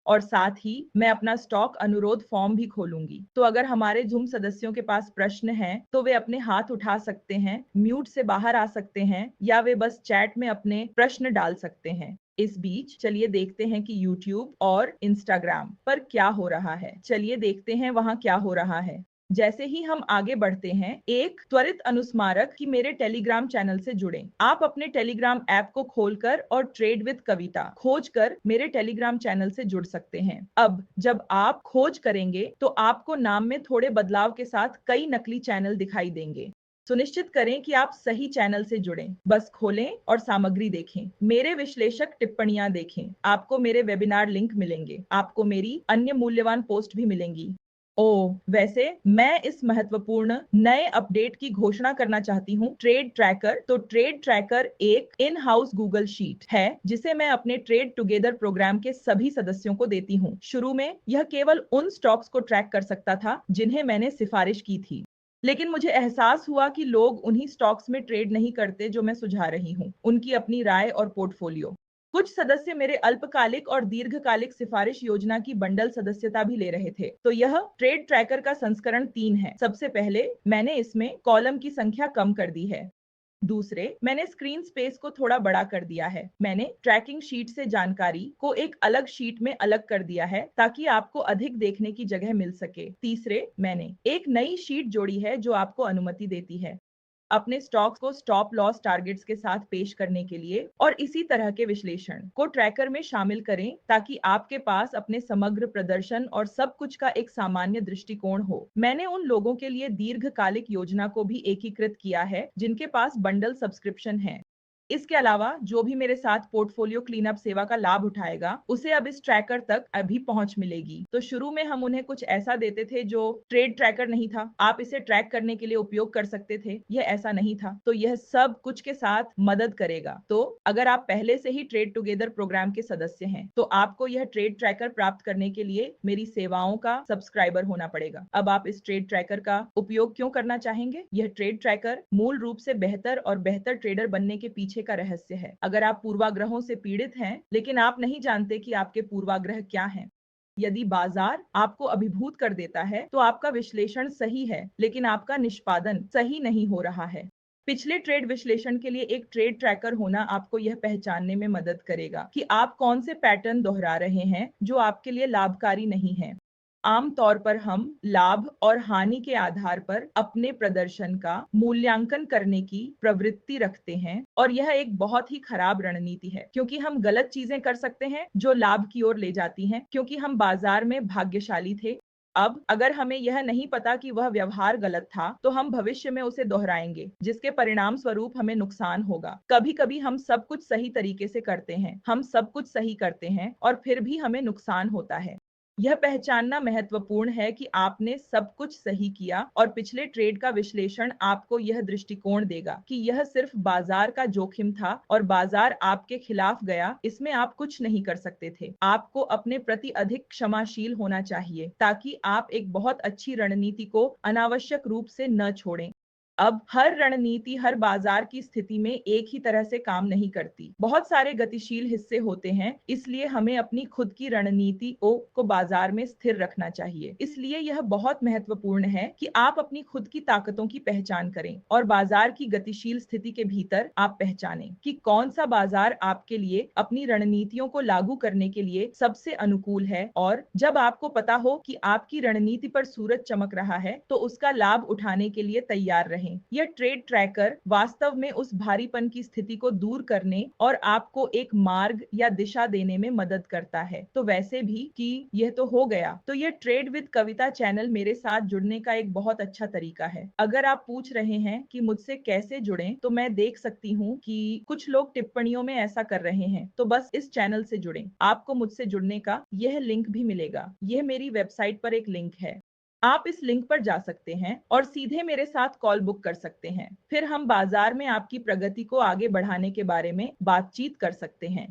और साथ ही मैं अपना स्टॉक अनुरोध फॉर्म भी खोलूंगी। तो अगर हमारे जूम सदस्यों के पास प्रश्न हैं तो वे अपने हाथ उठा सकते हैं, म्यूट से बाहर आ सकते हैं या वे बस चैट में अपने प्रश्न डाल सकते हैं। इस बीच चलिए देखते हैं कि YouTube और Instagram पर क्या हो रहा है। चलिए देखते हैं वहां क्या हो रहा है। जैसे ही हम आगे बढ़ते हैं, एक त्वरित अनुस्मारक कि मेरे टेलीग्राम चैनल से जुड़ें। आप अपने टेलीग्राम ऐप को खोलकर और ट्रेड विद कविता खोजकर मेरे टेलीग्राम चैनल से जुड़ सकते हैं। अब जब आप खोज करेंगे तो आपको नाम में थोड़े बदलाव के साथ कई नकली चैनल दिखाई देंगे। सुनिश्चित करें कि आप सही चैनल से जुड़ें। बस खोलें और सामग्री देखें। मेरे विश्लेषक टिप्पणियां देखें। आपको मेरे वेबिनार लिंक मिलेंगे। आपको मेरी अन्य मूल्यवान पोस्ट भी मिलेंगी। वैसे मैं इस महत्वपूर्ण नए अपडेट की घोषणा करना चाहती हूँ। ट्रेड ट्रैकर, तो ट्रेड ट्रैकर एक इन हाउस गूगल शीट है जिसे मैं अपने ट्रेड टुगेदर प्रोग्राम के सभी सदस्यों को देती हूँ। शुरू में यह केवल उन स्टॉक्स को ट्रैक कर सकता था जिन्हें मैंने सिफारिश की थी, लेकिन मुझे एहसास हुआ कि लोग उन्हीं स्टॉक्स में ट्रेड नहीं करते जो मैं सुझा रही हूँ। उनकी अपनी राय और पोर्टफोलियो। कुछ सदस्य मेरे अल्पकालिक और दीर्घकालिक सिफारिश योजना की बंडल सदस्यता भी ले रहे थे। तो यह ट्रेड ट्रैकर का संस्करण 3 है। सबसे पहले मैंने इसमें कॉलम की संख्या कम कर दी है। दूसरे, मैंने स्क्रीन स्पेस को थोड़ा बड़ा कर दिया है। मैंने ट्रैकिंग शीट से जानकारी को एक अलग शीट में अलग कर दिया है ताकि आपको अधिक देखने की जगह मिल सके। तीसरे, मैंने एक नई शीट जोड़ी है जो आपको अनुमति देती है अपने स्टॉक्स को स्टॉप लॉस टारगेट्स के साथ पेश करने के लिए और इसी तरह के विश्लेषण को ट्रैकर में शामिल करें ताकि आपके पास अपने समग्र प्रदर्शन और सब कुछ का एक सामान्य दृष्टिकोण हो। मैंने उन लोगों के लिए दीर्घकालिक योजना को भी एकीकृत किया है जिनके पास बंडल सब्सक्रिप्शन है। इसके अलावा जो भी मेरे साथ पोर्टफोलियो क्लीनअप सेवा का लाभ उठाएगा उसे अब इस ट्रैकर तक अभी पहुंच मिलेगी। तो शुरू में हम उन्हें कुछ ऐसा देते थे जो ट्रेड ट्रैकर नहीं था, आप इसे ट्रैक करने के लिए उपयोग कर सकते थे, यह ऐसा नहीं था। तो यह सब कुछ के साथ मदद करेगा। तो अगर आप पहले से ही ट्रेड टुगेदर प्रोग्राम के सदस्य हैं तो आपको यह ट्रेड ट्रैकर प्राप्त करने के लिए मेरी सेवाओं का सब्सक्राइबर होना पड़ेगा। अब आप इस ट्रेड ट्रैकर का उपयोग क्यों करना चाहेंगे? यह ट्रेड ट्रैकर मूल रूप से बेहतर और बेहतर ट्रेडर बनने के पीछे का रहस्य है। अगर आप पूर्वाग्रहों से पीड़ित हैं लेकिन आप नहीं जानते कि आपके पूर्वाग्रह क्या हैं, यदि बाजार आपको अभिभूत कर देता है तो आपका विश्लेषण सही है लेकिन आपका निष्पादन सही नहीं हो रहा है। पिछले ट्रेड विश्लेषण के लिए एक ट्रेड ट्रैकर होना आपको यह पहचानने में मदद करेगा कि आप कौन से पैटर्न दोहरा रहे हैं जो आपके लिए लाभकारी नहीं है। आमतौर पर हम लाभ और हानि के आधार पर अपने प्रदर्शन का मूल्यांकन करने की प्रवृत्ति रखते हैं और यह एक बहुत ही खराब रणनीति है क्योंकि हम गलत चीजें कर सकते हैं जो लाभ की ओर ले जाती हैं क्योंकि हम बाजार में भाग्यशाली थे। अब अगर हमें यह नहीं पता कि वह व्यवहार गलत था तो हम भविष्य में उसे दोहराएंगे जिसके परिणाम स्वरूप हमें नुकसान होगा। कभी कभी हम सब कुछ सही तरीके से करते हैं, हम सब कुछ सही करते हैं और फिर भी हमें नुकसान होता है। यह पहचानना महत्वपूर्ण है कि आपने सब कुछ सही किया और पिछले ट्रेड का विश्लेषण आपको यह दृष्टिकोण देगा कि यह सिर्फ बाजार का जोखिम था और बाजार आपके खिलाफ गया, इसमें आप कुछ नहीं कर सकते थे। आपको अपने प्रति अधिक क्षमाशील होना चाहिए ताकि आप एक बहुत अच्छी रणनीति को अनावश्यक रूप से न छोड़ें। अब हर रणनीति हर बाजार की स्थिति में एक ही तरह से काम नहीं करती। बहुत सारे गतिशील हिस्से होते हैं, इसलिए हमें अपनी खुद की रणनीति को बाजार में स्थिर रखना चाहिए। इसलिए यह बहुत महत्वपूर्ण है कि आप अपनी खुद की ताकतों की पहचान करें और बाजार की गतिशील स्थिति के भीतर आप पहचानें कि कौन सा बाजार आपके लिए अपनी रणनीतियों को लागू करने के लिए सबसे अनुकूल है। और जब आपको पता हो कि आपकी रणनीति पर सूरज चमक रहा है तो उसका लाभ उठाने के लिए तैयार रहें। यह ट्रेड ट्रैकर वास्तव में उस भारीपन की स्थिति को दूर करने और आपको एक मार्ग या दिशा देने में मदद करता है। तो वैसे भी कि यह तो हो गया, तो यह ट्रेड विद कविता चैनल मेरे साथ जुड़ने का एक बहुत अच्छा तरीका है। अगर आप पूछ रहे हैं कि मुझसे कैसे जुड़ें, तो मैं देख सकती हूँ कि कुछ लोग टिप्पणियों में ऐसा कर रहे हैं। तो बस इस चैनल से जुड़ें। आपको मुझसे जुड़ने का यह लिंक भी मिलेगा। यह मेरी वेबसाइट पर एक लिंक है। आप इस लिंक पर जा सकते हैं और सीधे मेरे साथ कॉल बुक कर सकते हैं। फिर हम बाजार में आपकी प्रगति को आगे बढ़ाने के बारे में बातचीत कर सकते हैं।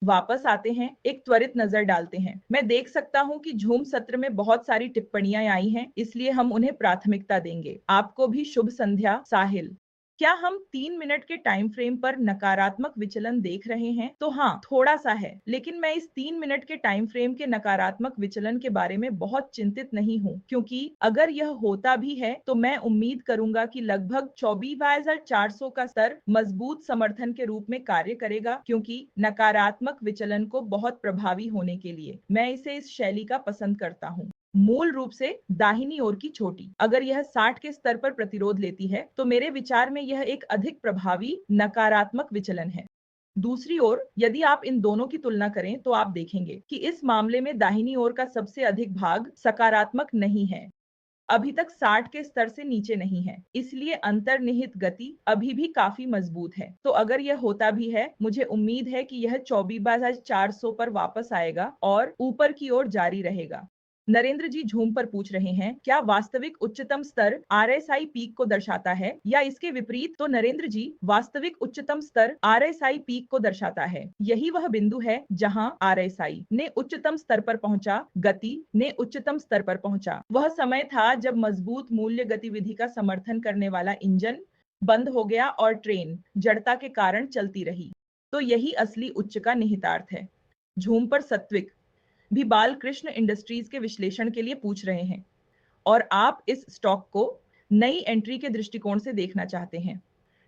वापस आते हैं, एक त्वरित नजर डालते हैं। मैं देख सकता हूं कि झूम सत्र में बहुत सारी टिप्पणियां आई हैं, इसलिए हम उन्हें प्राथमिकता देंगे। आपको भी शुभ संध्या, साहिल। क्या हम 3 मिनट के टाइम फ्रेम पर नकारात्मक विचलन देख रहे हैं? तो हाँ, थोड़ा सा है, लेकिन मैं इस 3 मिनट के टाइम फ्रेम के नकारात्मक विचलन के बारे में बहुत चिंतित नहीं हूँ, क्योंकि अगर यह होता भी है तो मैं उम्मीद करूंगा कि लगभग 24,400 का स्तर मजबूत समर्थन के रूप में कार्य करेगा, क्योंकि नकारात्मक विचलन को बहुत प्रभावी होने के लिए मैं इसे इस शैली का पसंद करता हूँ। मूल रूप से दाहिनी ओर की चोटी अगर यह 60 के स्तर पर प्रतिरोध लेती है तो मेरे विचार में यह एक अधिक प्रभावी नकारात्मक विचलन है। दूसरी ओर यदि आप इन दोनों की तुलना करें तो आप देखेंगे कि इस मामले में दाहिनी ओर का सबसे अधिक भाग सकारात्मक नहीं है, अभी तक 60 के स्तर से नीचे नहीं है, इसलिए अंतर्निहित गति अभी भी काफी मजबूत है। तो अगर यह होता भी है, मुझे उम्मीद है कि यह 24,400 पर वापस आएगा और ऊपर की ओर जारी रहेगा। नरेंद्र जी झूम पर पूछ रहे हैं, क्या वास्तविक उच्चतम स्तर आरएसआई पीक को दर्शाता है या इसके विपरीत? तो नरेंद्र जी, वास्तविक उच्चतम स्तर आरएसआई पीक को दर्शाता है। यही वह बिंदु है जहां आरएसआई ने उच्चतम स्तर पर पहुंचा, गति ने उच्चतम स्तर पर पहुंचा। वह समय था जब मजबूत मूल्य गतिविधि का समर्थन करने वाला इंजन बंद हो गया और ट्रेन जड़ता के कारण चलती रही। तो यही असली उच्च का निहितार्थ है। झूम पर सत्विक भी बालकृष्ण इंडस्ट्रीज के विश्लेषण के लिए पूछ रहे हैं और आप इस स्टॉक को नई एंट्री के दृष्टिकोण से देखना चाहते हैं।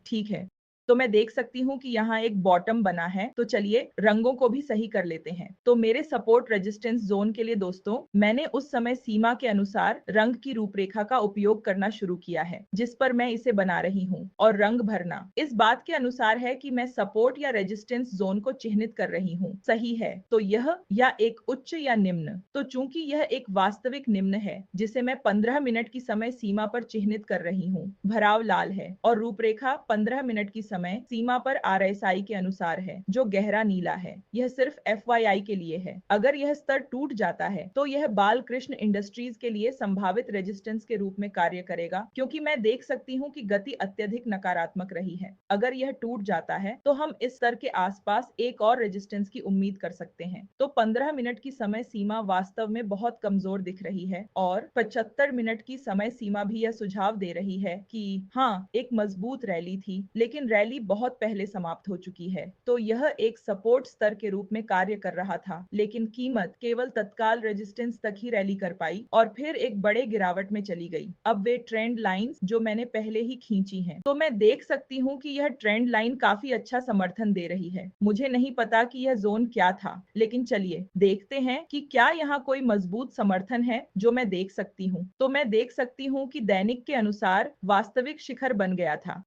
ठीक है, तो मैं देख सकती हूँ कि यहाँ एक बॉटम बना है, तो चलिए रंगों को भी सही कर लेते हैं। तो मेरे सपोर्ट रेजिस्टेंस जोन के लिए दोस्तों, मैंने उस समय सीमा के अनुसार रंग की रूपरेखा का उपयोग करना शुरू किया है, जिस पर मैं इसे बना रही हूँ। और रंग भरना इस बात के अनुसार है कि मैं सपोर्ट या रेजिस्टेंस जोन को चिन्हित कर रही हूँ। सही है, तो यह या एक उच्च या निम्न। तो चूंकि यह एक वास्तविक निम्न है, जिसे मैं 15 मिनट की समय सीमा पर चिन्हित कर रही हूँ, भराव लाल है, और रूपरेखा 15 मिनट की समय सीमा पर RSI के अनुसार है, जो गहरा नीला है। यह सिर्फ FYI के लिए है। अगर यह स्तर टूट जाता है तो यह बालकृष्ण इंडस्ट्रीज के लिए संभावित रेजिस्टेंस के रूप में कार्य करेगा, क्योंकि मैं देख सकती हूँ कि गति अत्यधिक नकारात्मक रही है। अगर यह टूट जाता है तो हम इस स्तर के आसपास एक और रेजिस्टेंस की उम्मीद कर सकते हैं। तो 15 मिनट की समय सीमा वास्तव में बहुत कमजोर दिख रही है, और 75 मिनट की समय सीमा भी यह सुझाव दे रही है कि हाँ, एक मजबूत रैली थी, लेकिन रैली बहुत पहले समाप्त हो चुकी है। तो यह एक सपोर्ट स्तर के रूप में कार्य कर रहा था, लेकिन कीमत केवल तत्काल रेजिस्टेंस तक ही रैली कर पाई और फिर एक बड़े गिरावट में चली गई। अब वे ट्रेंड लाइंस जो मैंने पहले ही खींची हैं, तो मैं देख सकती हूँ कि यह ट्रेंड लाइन काफी अच्छा समर्थन दे रही है। मुझे नहीं पता कि यह जोन क्या था, लेकिन चलिए देखते हैं कि क्या यहाँ कोई मजबूत समर्थन है जो मैं देख सकती हूँ। तो मैं देख सकती हूँ कि दैनिक के अनुसार वास्तविक शिखर बन गया था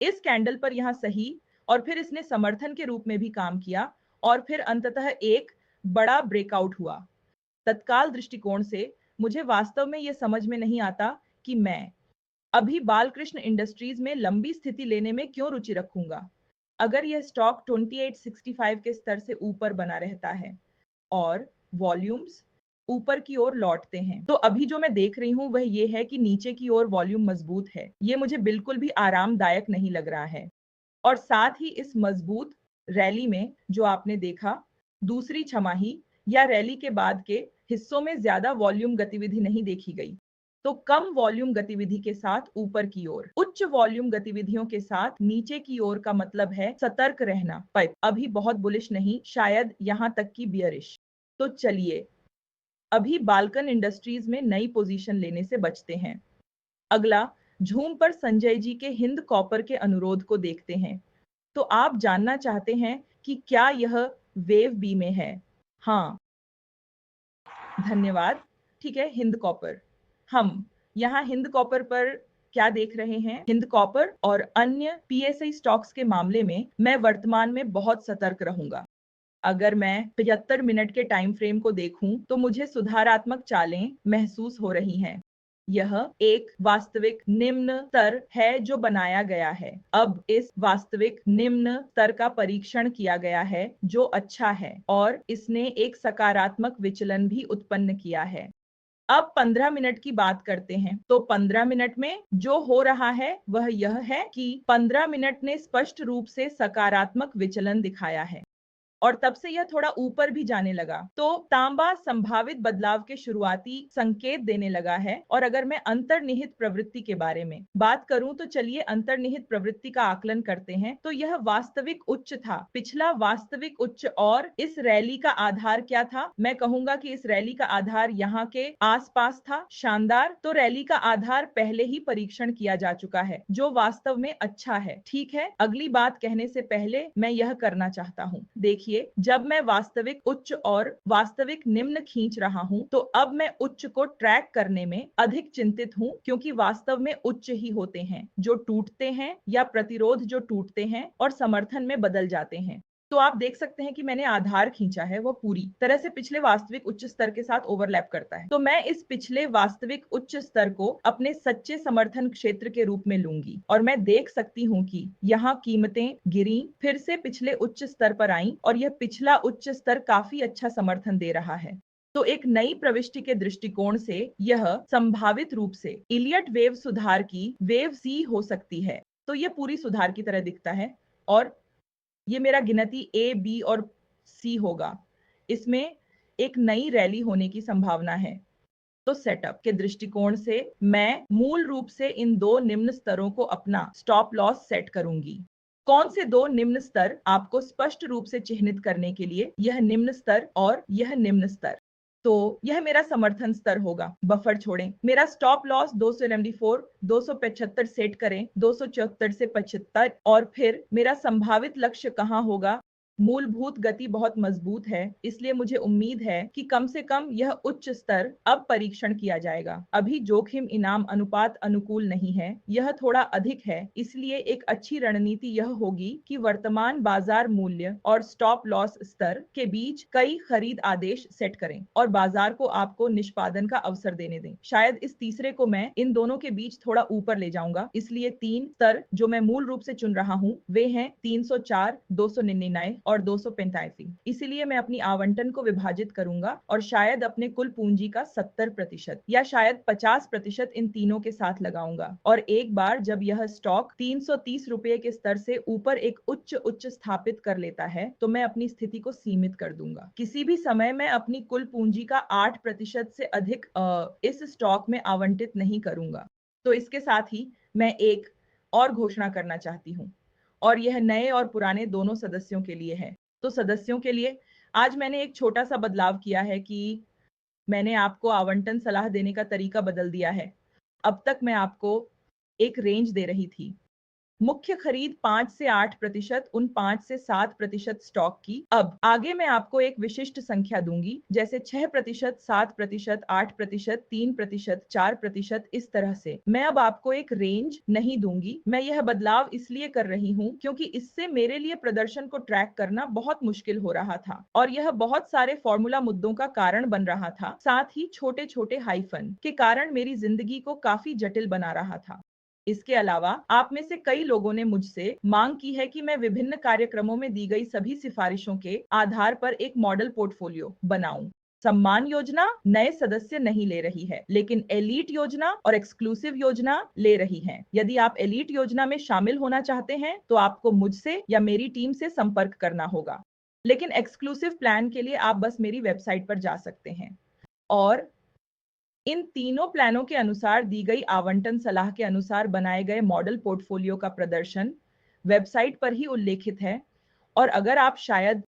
इस कैंडल पर, यहाँ सही, और फिर इसने समर्थन के रूप में भी काम किया, और फिर अंततः एक बड़ा ब्रेकआउट हुआ। तत्काल दृष्टिकोण से मुझे वास्तव में यह समझ में नहीं आता कि मैं अभी बालकृष्ण इंडस्ट्रीज में लंबी स्थिति लेने में क्यों रुचि रखूंगा, अगर यह स्टॉक 2865 के स्तर से ऊपर बना रहता है और वॉल्यूम्स ऊपर की ओर लौटते हैं। तो अभी जो मैं देख रही हूँ वह ये है कि नीचे की ओर वॉल्यूम मजबूत है। ये मुझे बिल्कुल भी आरामदायक नहीं लग रहा है। और साथ ही इस मजबूत रैली में जो आपने देखा, दूसरी छमाही या रैली के बाद के हिस्सों में ज्यादा वॉल्यूम गतिविधि नहीं देखी गई। तो कम वॉल्यूम गतिविधि के साथ ऊपर की ओर, उच्च वॉल्यूम गतिविधियों के साथ नीचे की ओर का मतलब है सतर्क रहना, पर अभी बहुत बुलिश नहीं, शायद यहाँ तक कि बियरिश। तो चलिए अभी बाल्कन इंडस्ट्रीज में नई पोजीशन लेने से बचते हैं। अगला झूम पर संजय जी के हिंद कॉपर के अनुरोध को देखते हैं। तो आप जानना चाहते हैं कि क्या यह वेव बी में है? हाँ, धन्यवाद। ठीक है, हिंद कॉपर। हम यहाँ हिंद कॉपर पर क्या देख रहे हैं? हिंद कॉपर और अन्य PSI स्टॉक्स के मामले में मैं वर्तमान में बहुत सतर्क रहूंगा। अगर मैं 75 मिनट के टाइम फ्रेम को देखूं तो मुझे सुधारात्मक चालें महसूस हो रही हैं। यह एक वास्तविक निम्न स्तर है जो बनाया गया है। अब इस वास्तविक निम्न स्तर का परीक्षण किया गया है जो अच्छा है, और इसने एक सकारात्मक विचलन भी उत्पन्न किया है। अब 15 मिनट की बात करते हैं। तो 15 मिनट में जो हो रहा है वह यह है कि 15 मिनट ने स्पष्ट रूप से सकारात्मक विचलन दिखाया है, और तब से यह थोड़ा ऊपर भी जाने लगा। तो तांबा संभावित बदलाव के शुरुआती संकेत देने लगा है। और अगर मैं अंतर्निहित प्रवृत्ति के बारे में बात करूं तो चलिए अंतर्निहित प्रवृत्ति का आकलन करते हैं। तो यह वास्तविक उच्च था, पिछला वास्तविक उच्च। और इस रैली का आधार क्या था? मैं कहूंगा कि इस रैली का आधार यहाँ के आसपास था। शानदार। तो रैली का आधार पहले ही परीक्षण किया जा चुका है, जो वास्तव में अच्छा है। ठीक है, अगली बात कहने से पहले मैं यह करना चाहता हूँ। देखिए, जब मैं वास्तविक उच्च और वास्तविक निम्न खींच रहा हूं, तो अब मैं उच्च को ट्रैक करने में अधिक चिंतित हूं, क्योंकि वास्तव में उच्च ही होते हैं जो टूटते हैं, या प्रतिरोध जो टूटते हैं और समर्थन में बदल जाते हैं। तो आप देख सकते हैं कि मैंने आधार खींचा है, वो पूरी तरह से पिछले वास्तविक उच्च स्तर के साथ ओवरलैप करता है। तो मैं इस पिछले वास्तविक उच्च स्तर को अपने सच्चे समर्थन क्षेत्र के रूप में लूंगी, और मैं देख सकती हूँ कि यहाँ कीमतें गिरी, फिर से पिछले उच्च स्तर पर आईं, और यह पिछला उच्च स्तर काफी अच्छा समर्थन दे रहा है। तो एक नई प्रविष्टि के दृष्टिकोण से यह संभावित रूप से इलियट वेव सुधार की वेव सी हो सकती है। तो यह पूरी सुधार की तरह दिखता है, और ये मेरा गिनती A, B और C होगा। इसमें एक नई रैली होने की संभावना है। तो सेटअप के दृष्टिकोण से मैं मूल रूप से इन दो निम्न स्तरों को अपना स्टॉप लॉस सेट करूंगी। कौन से दो निम्न स्तर? आपको स्पष्ट रूप से चिह्नित करने के लिए, यह निम्न स्तर और यह निम्न स्तर। तो यह मेरा समर्थन स्तर होगा। बफर छोड़ें। मेरा स्टॉप लॉस 294, 275 सेट करें, 274 से 75 और फिर मेरा संभावित लक्ष्य कहाँ होगा? मूलभूत गति बहुत मजबूत है, इसलिए मुझे उम्मीद है कि कम से कम यह उच्च स्तर अब परीक्षण किया जाएगा। अभी जोखिम इनाम अनुपात अनुकूल नहीं है, यह थोड़ा अधिक है, इसलिए एक अच्छी रणनीति यह होगी कि वर्तमान बाजार मूल्य और स्टॉप लॉस स्तर के बीच कई खरीद आदेश सेट करें और बाजार को आपको निष्पादन का अवसर देने दें। शायद इस तीसरे को मैं इन दोनों के बीच थोड़ा ऊपर ले जाऊंगा, इसलिए 3 स्तर जो मैं मूल रूप से चुन रहा हूं वे हैं 304, 299 और 285। इसलिए मैं अपनी आवंटन को विभाजित करूंगा और शायद अपने कुल पूंजी का 70% या शायद 50% इन तीनों के साथ लगाऊंगा। और एक बार जब यह स्टॉक 330 रुपए के स्तर से ऊपर एक उच्च स्थापित कर लेता है तो मैं अपनी स्थिति को सीमित कर दूंगा। किसी भी समय मैं अपनी कुल पूंजी का 8% से अधिक इस स्टॉक में आवंटित नहीं करूंगा। तो इसके साथ ही मैं एक और घोषणा करना चाहती हूँ और यह नए और पुराने दोनों सदस्यों के लिए है। तो सदस्यों के लिए आज मैंने एक छोटा सा बदलाव किया है कि मैंने आपको आवंटन सलाह देने का तरीका बदल दिया है। अब तक मैं आपको एक रेंज दे रही थी। मुख्य खरीद 5 से 8%, उन 5 से 7% स्टॉक की। अब आगे मैं आपको एक विशिष्ट संख्या दूंगी, जैसे 6%, 7%, 8%, 3%, 4%, इस तरह से। मैं अब आपको एक रेंज नहीं दूंगी। मैं यह बदलाव इसलिए कर रही हूँ क्योंकि इससे मेरे लिए प्रदर्शन को ट्रैक करना बहुत मुश्किल हो रहा था और यह बहुत सारे फॉर्मूला मुद्दों का कारण बन रहा था, साथ ही छोटे छोटे हाइफन के कारण मेरी जिंदगी को काफी जटिल बना रहा था। इसके अलावा आप में से कई लोगों ने मुझसे मांग की है कि मैं विभिन्न कार्यक्रमों में दी गई सभी सिफारिशों के आधार पर एक मॉडल पोर्टफोलियो बनाऊं। सम्मान योजना नए सदस्य नहीं ले रही है, लेकिन एलीट योजना और एक्सक्लूसिव योजना ले रही है। यदि आप एलीट योजना में शामिल होना चाहते हैं तो आपको मुझसे या मेरी टीम से संपर्क करना होगा, लेकिन एक्सक्लूसिव प्लान के लिए आप बस मेरी वेबसाइट पर जा सकते हैं। और इन तीनों प्लानों के अनुसार दी गई आवंटन सलाह के अनुसार बनाए गए मॉडल पोर्टफोलियो का प्रदर्शन वेबसाइट पर ही उल्लेखित है। और अगर आप शायद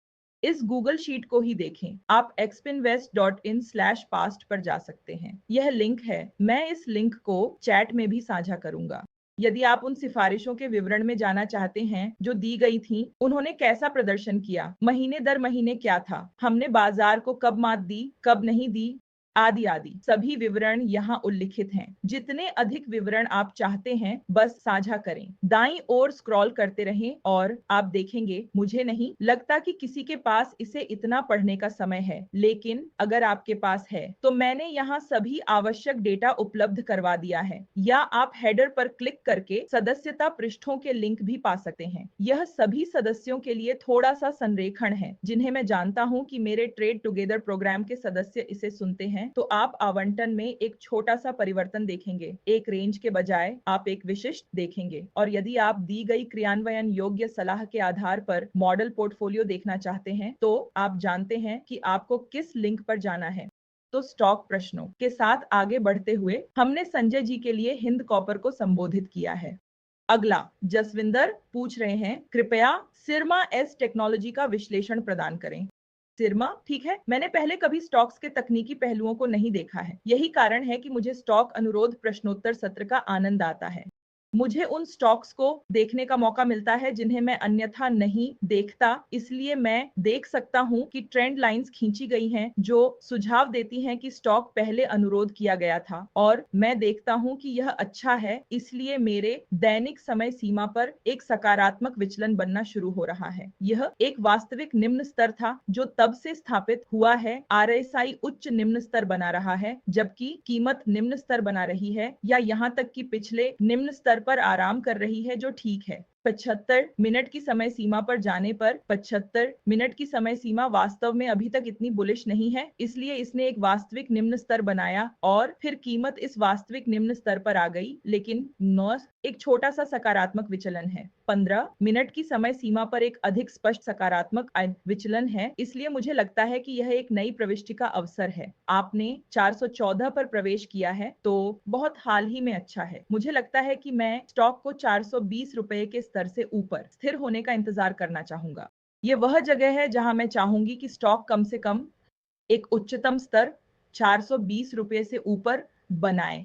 इस गूगल शीट को ही देखें, आप xpinvest.in/past पर जा सकते हैं। यह लिंक है, मैं इस लिंक को चैट में भी साझा करूंगा। यदि आप उन सिफारिशों के विवरण में जाना चाहते हैं जो दी गई थी, उन्होंने कैसा प्रदर्शन किया, महीने दर महीने क्या था, हमने बाजार को कब मात दी, कब नहीं दी, आदि आदि सभी विवरण यहाँ उल्लिखित हैं। जितने अधिक विवरण आप चाहते हैं बस साझा करें। दाईं ओर स्क्रॉल करते रहें और आप देखेंगे मुझे नहीं लगता कि किसी के पास इसे इतना पढ़ने का समय है, लेकिन अगर आपके पास है तो मैंने यहाँ सभी आवश्यक डेटा उपलब्ध करवा दिया है, या आप हेडर पर क्लिक करके सदस्यता पृष्ठों के लिंक भी पा सकते हैं। यह सभी सदस्यों के लिए थोड़ा सा संरेखण है जिन्हें मैं जानता हूँ कि मेरे ट्रेड टुगेदर प्रोग्राम के सदस्य इसे सुनते हैं। तो आप आवंटन में एक छोटा सा परिवर्तन देखेंगे, एक रेंज के बजाय आप एक विशिष्ट देखेंगे। और यदि आप दी गई क्रियान्वयन योग्य सलाह के आधार पर मॉडल पोर्टफोलियो देखना चाहते हैं तो आप जानते हैं कि आपको किस लिंक पर जाना है। तो स्टॉक प्रश्नों के साथ आगे बढ़ते हुए हमने संजय जी के लिए हिंद कॉपर को संबोधित किया है। अगला जसविंदर पूछ रहे हैं, कृपया सिरमा एस टेक्नोलॉजी का विश्लेषण प्रदान करें। सिरमा, ठीक है, मैंने पहले कभी स्टॉक्स के तकनीकी पहलुओं को नहीं देखा है। यही कारण है कि मुझे स्टॉक अनुरोध प्रश्नोत्तर सत्र का आनंद आता है। मुझे उन स्टॉक्स को देखने का मौका मिलता है जिन्हें मैं अन्यथा नहीं देखता, इसलिए मैं देख सकता हूं कि ट्रेंड लाइंस खींची गई हैं जो सुझाव देती हैं कि स्टॉक पहले अनुरोध किया गया था और मैं देखता हूं कि यह अच्छा है, इसलिए मेरे दैनिक समय सीमा पर एक सकारात्मक विचलन बनना शुरू हो रहा है। यह एक वास्तविक निम्न स्तर था जो तब से स्थापित हुआ है। RSI उच्च निम्न स्तर बना रहा है जबकि कीमत निम्न स्तर बना रही है, या यहाँ तक कि पिछले निम्न स्तर पर आराम कर रही है, जो ठीक है। 75 मिनट की समय सीमा पर जाने पर 75 मिनट की समय सीमा वास्तव में अभी तक इतनी बुलिश नहीं है, इसलिए इसने एक वास्तविक निम्न स्तर बनाया और फिर कीमत इस वास्तविक निम्न स्तर पर आ गई, लेकिन एक छोटा सा सकारात्मक विचलन है। 15 मिनट की समय सीमा पर एक अधिक स्पष्ट सकारात्मक विचलन है, इसलिए मुझे लगता है कि यह एक नई प्रविष्टि का अवसर है। आपने 414 पर प्रवेश किया है तो बहुत हाल ही में अच्छा है। मुझे लगता है कि मैं स्टॉक को 420 रुपए के स्तर से ऊपर स्थिर होने का इंतजार करना चाहूंगा। ये वह जगह है जहां मैं चाहूंगी कि स्टॉक कम से कम एक उच्चतम स्तर ₹420 से ऊपर बनाए।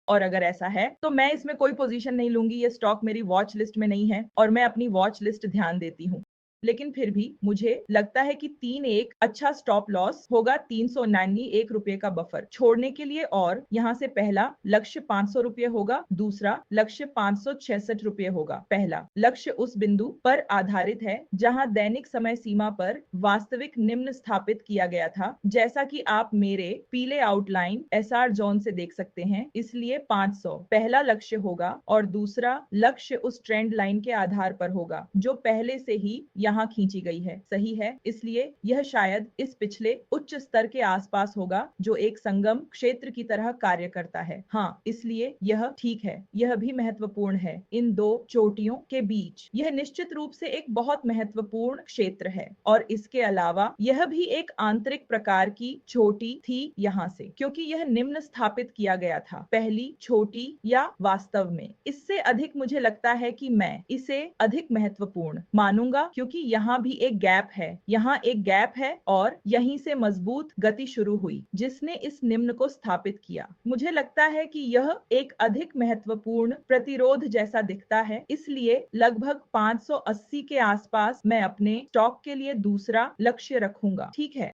और अगर ऐसा है तो मैं इसमें कोई पोजीशन नहीं लूंगी, ये स्टॉक मेरी वॉच लिस्ट में नहीं है और मैं अपनी वॉच लिस्ट ध्यान देती हूँ। लेकिन फिर भी मुझे लगता है कि 3-1 अच्छा स्टॉप लॉस होगा, ₹391 का बफर छोड़ने के लिए। और यहाँ से पहला लक्ष्य ₹500 होगा, दूसरा लक्ष्य ₹566 होगा। पहला लक्ष्य उस बिंदु पर आधारित है जहां दैनिक समय सीमा पर वास्तविक निम्न स्थापित किया गया था, जैसा कि आप मेरे पीले आउटलाइन एसआर जोन से देख सकते हैं। इसलिए 500 पहला लक्ष्य होगा और दूसरा लक्ष्य उस ट्रेंड लाइन के आधार पर होगा जो पहले से ही यहाँ खींची गई है। सही है, इसलिए यह शायद इस पिछले उच्च स्तर के आसपास होगा जो एक संगम क्षेत्र की तरह कार्य करता है। हाँ, इसलिए यह ठीक है। यह भी महत्वपूर्ण है, इन दो चोटियों के बीच यह निश्चित रूप से एक बहुत महत्वपूर्ण क्षेत्र है। और इसके अलावा यह भी एक आंतरिक प्रकार की चोटी थी यहाँ से, क्योंकि यह निम्न स्थापित किया गया था पहली छोटी या वास्तव में इससे अधिक। मुझे लगता है कि मैं इसे अधिक महत्वपूर्ण मानूंगा क्योंकि यहाँ भी एक गैप है, यहाँ एक गैप है और यहीं से मजबूत गति शुरू हुई जिसने इस निम्न को स्थापित किया। मुझे लगता है कि यह एक अधिक महत्वपूर्ण प्रतिरोध जैसा दिखता है, इसलिए लगभग 580 के आसपास मैं अपने स्टॉक के लिए दूसरा लक्ष्य रखूंगा। ठीक है,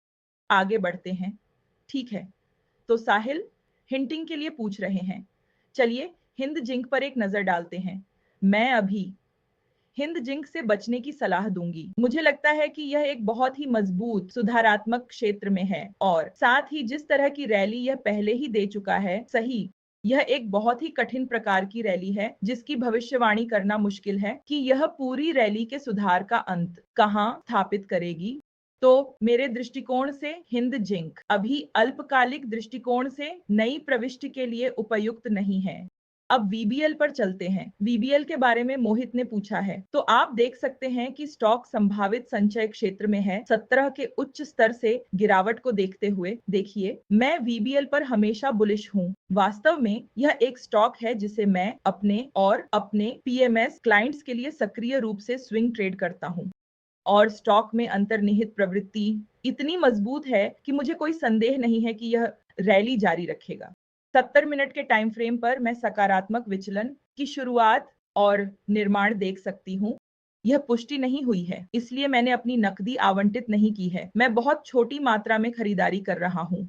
आगे बढ़ते हैं। ठीक है, तो साहिल हिंटिंग के लिए पूछ रहे हैं। चलिए हिंद जिंक पर एक नजर डालते हैं। मैं अभी हिंद जिंक से बचने की सलाह दूंगी। मुझे लगता है कि यह एक बहुत ही मजबूत सुधारात्मक क्षेत्र में है और साथ ही जिस तरह की रैली यह पहले ही दे चुका है, सही, यह एक बहुत ही कठिन प्रकार की रैली है जिसकी भविष्यवाणी करना मुश्किल है कि यह पूरी रैली के सुधार का अंत कहां स्थापित करेगी। तो मेरे दृष्टिकोण से हिंद जिंक अभी अल्पकालिक दृष्टिकोण से नई प्रविष्टि के लिए उपयुक्त नहीं है। अब वीबीएल पर चलते हैं। वीबीएल के बारे में मोहित ने पूछा है, तो आप देख सकते हैं कि स्टॉक संभावित संचय क्षेत्र में है। 17 के उच्च स्तर से गिरावट को देखते हुए देखिए, मैं वीबीएल पर हमेशा बुलिश हूँ। वास्तव में यह एक स्टॉक है जिसे मैं अपने और अपने पीएमएस क्लाइंट्स के लिए सक्रिय रूप से स्विंग ट्रेड करता हूँ और स्टॉक में अंतर्निहित प्रवृत्ति इतनी मजबूत है कि मुझे कोई संदेह नहीं है कि यह रैली जारी रखेगा। 70 मिनट के टाइम फ्रेम पर मैं सकारात्मक विचलन की शुरुआत और निर्माण देख सकती हूँ। यह पुष्टि नहीं हुई है, इसलिए मैंने अपनी नकदी आवंटित नहीं की है। मैं बहुत छोटी मात्रा में खरीदारी कर रहा हूँ।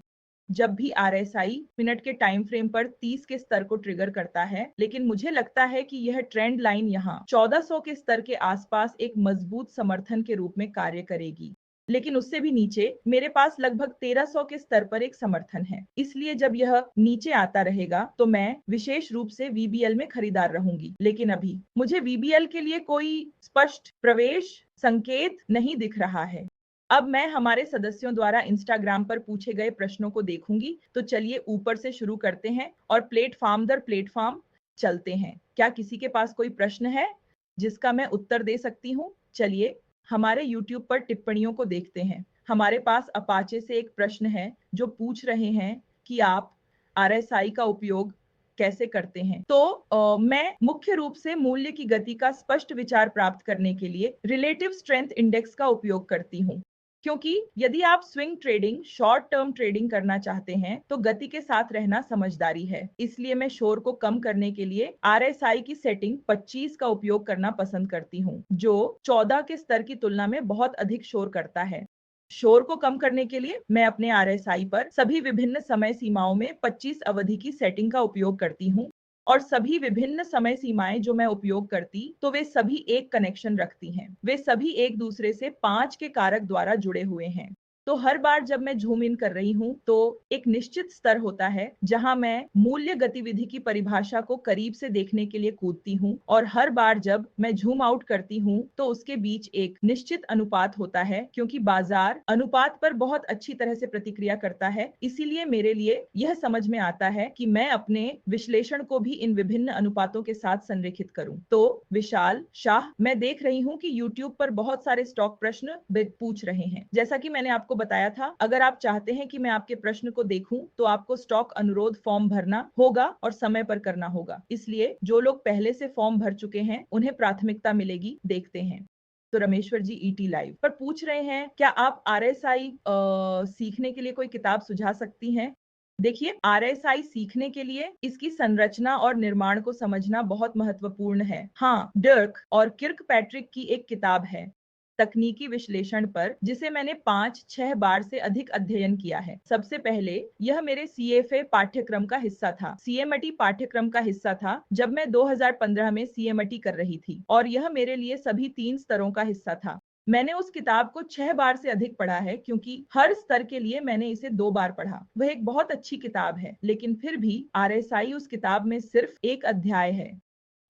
जब भी आरएसआई मिनट के टाइम फ्रेम पर 30 के स्तर को ट्रिगर करता है, लेकिन मुझे लगता है कि यह ट्रेंड लाइन यहाँ 1400 के स्तर के आसपास एक मजबूत समर्थन के रूप में कार्य करेगी। लेकिन उससे भी नीचे मेरे पास लगभग 1300 के स्तर पर एक समर्थन है। इसलिए जब यह नीचे आता रहेगा तो मैं विशेष रूप से वीबीएल में खरीदार रहूंगी। लेकिन अभी मुझे वीबीएल के लिए कोई स्पष्ट प्रवेश संकेत नहीं दिख रहा है। अब मैं हमारे सदस्यों द्वारा इंस्टाग्राम पर पूछे गए प्रश्नों को देखूंगी। तो चलिए ऊपर से शुरू करते हैं और प्लेटफॉर्म दर प्लेटफॉर्म चलते हैं। क्या किसी के पास कोई प्रश्न है जिसका मैं उत्तर दे सकती हूँ? चलिए हमारे YouTube पर टिप्पणियों को देखते हैं। हमारे पास अपाचे से एक प्रश्न है जो पूछ रहे हैं कि आप आरएसआई का उपयोग कैसे करते हैं। तो मैं मुख्य रूप से मूल्य की गति का स्पष्ट विचार प्राप्त करने के लिए रिलेटिव स्ट्रेंथ इंडेक्स का उपयोग करती हूँ, क्योंकि यदि आप swing trading short term trading करना चाहते हैं तो गति के साथ रहना समझदारी है। इसलिए मैं शोर को कम करने के लिए आरएसआई की सेटिंग 25 का उपयोग करना पसंद करती हूँ, जो 14 के स्तर की तुलना में बहुत अधिक शोर करता है। शोर को कम करने के लिए मैं अपने आरएसआई पर सभी विभिन्न समय सीमाओं में 25 अवधि की सेटिंग का उपयोग करती हूँ और सभी विभिन्न समय सीमाएं जो मैं उपयोग करती तो वे सभी एक कनेक्शन रखती हैं। वे सभी एक दूसरे से 5 के कारक द्वारा जुड़े हुए हैं। तो हर बार जब मैं झूम इन कर रही हूँ तो एक निश्चित स्तर होता है जहां मैं मूल्य गतिविधि की परिभाषा को करीब से देखने के लिए कूदती हूँ और हर बार जब मैं झूम आउट करती हूँ तो उसके बीच एक निश्चित अनुपात होता है, क्योंकि बाजार अनुपात पर बहुत अच्छी तरह से प्रतिक्रिया करता है। इसीलिए मेरे लिए यह समझ में आता है कि मैं अपने विश्लेषण को भी इन विभिन्न अनुपातों के साथ संरेखित करूं। तो विशाल शाह, मैं देख रही हूँ कि YouTube पर बहुत सारे स्टॉक प्रश्न पूछ रहे हैं। जैसा कि मैंने आपको बताया था, अगर आप चाहते हैं कि मैं आपके प्रश्न को देखूं तो आपको स्टॉक अनुरोध फॉर्म भरना होगा और समय पर करना होगा। इसलिए जो लोग पहले से फॉर्म भर चुके हैं उन्हें प्राथमिकता मिलेगी। देखते हैं। तो रमेश्वर जी ईटी लाइव पर पूछ रहे हैं, क्या आप आरएसआई सीखने के लिए कोई किताब सुझा सकती हैं? देखिए, आरएसआई सीखने के लिए इसकी संरचना और निर्माण को समझना बहुत महत्वपूर्ण है। हाँ, डर्क और किर्कपैट्रिक की एक किताब है तकनीकी विश्लेषण पर, जिसे मैंने 5-6 बार से अधिक अध्ययन किया है। सबसे पहले यह मेरे सीएफए पाठ्यक्रम का हिस्सा था, सीएमटी पाठ्यक्रम का हिस्सा था जब मैं 2015 में सीएमटी कर रही थी, और यह मेरे लिए सभी 3 स्तरों का हिस्सा था। मैंने उस किताब को 6 बार से अधिक पढ़ा है, क्योंकि हर स्तर के लिए मैंने इसे 2 बार पढ़ा। वह एक बहुत अच्छी किताब है, लेकिन फिर भी आरएसआई उस किताब में सिर्फ एक अध्याय है।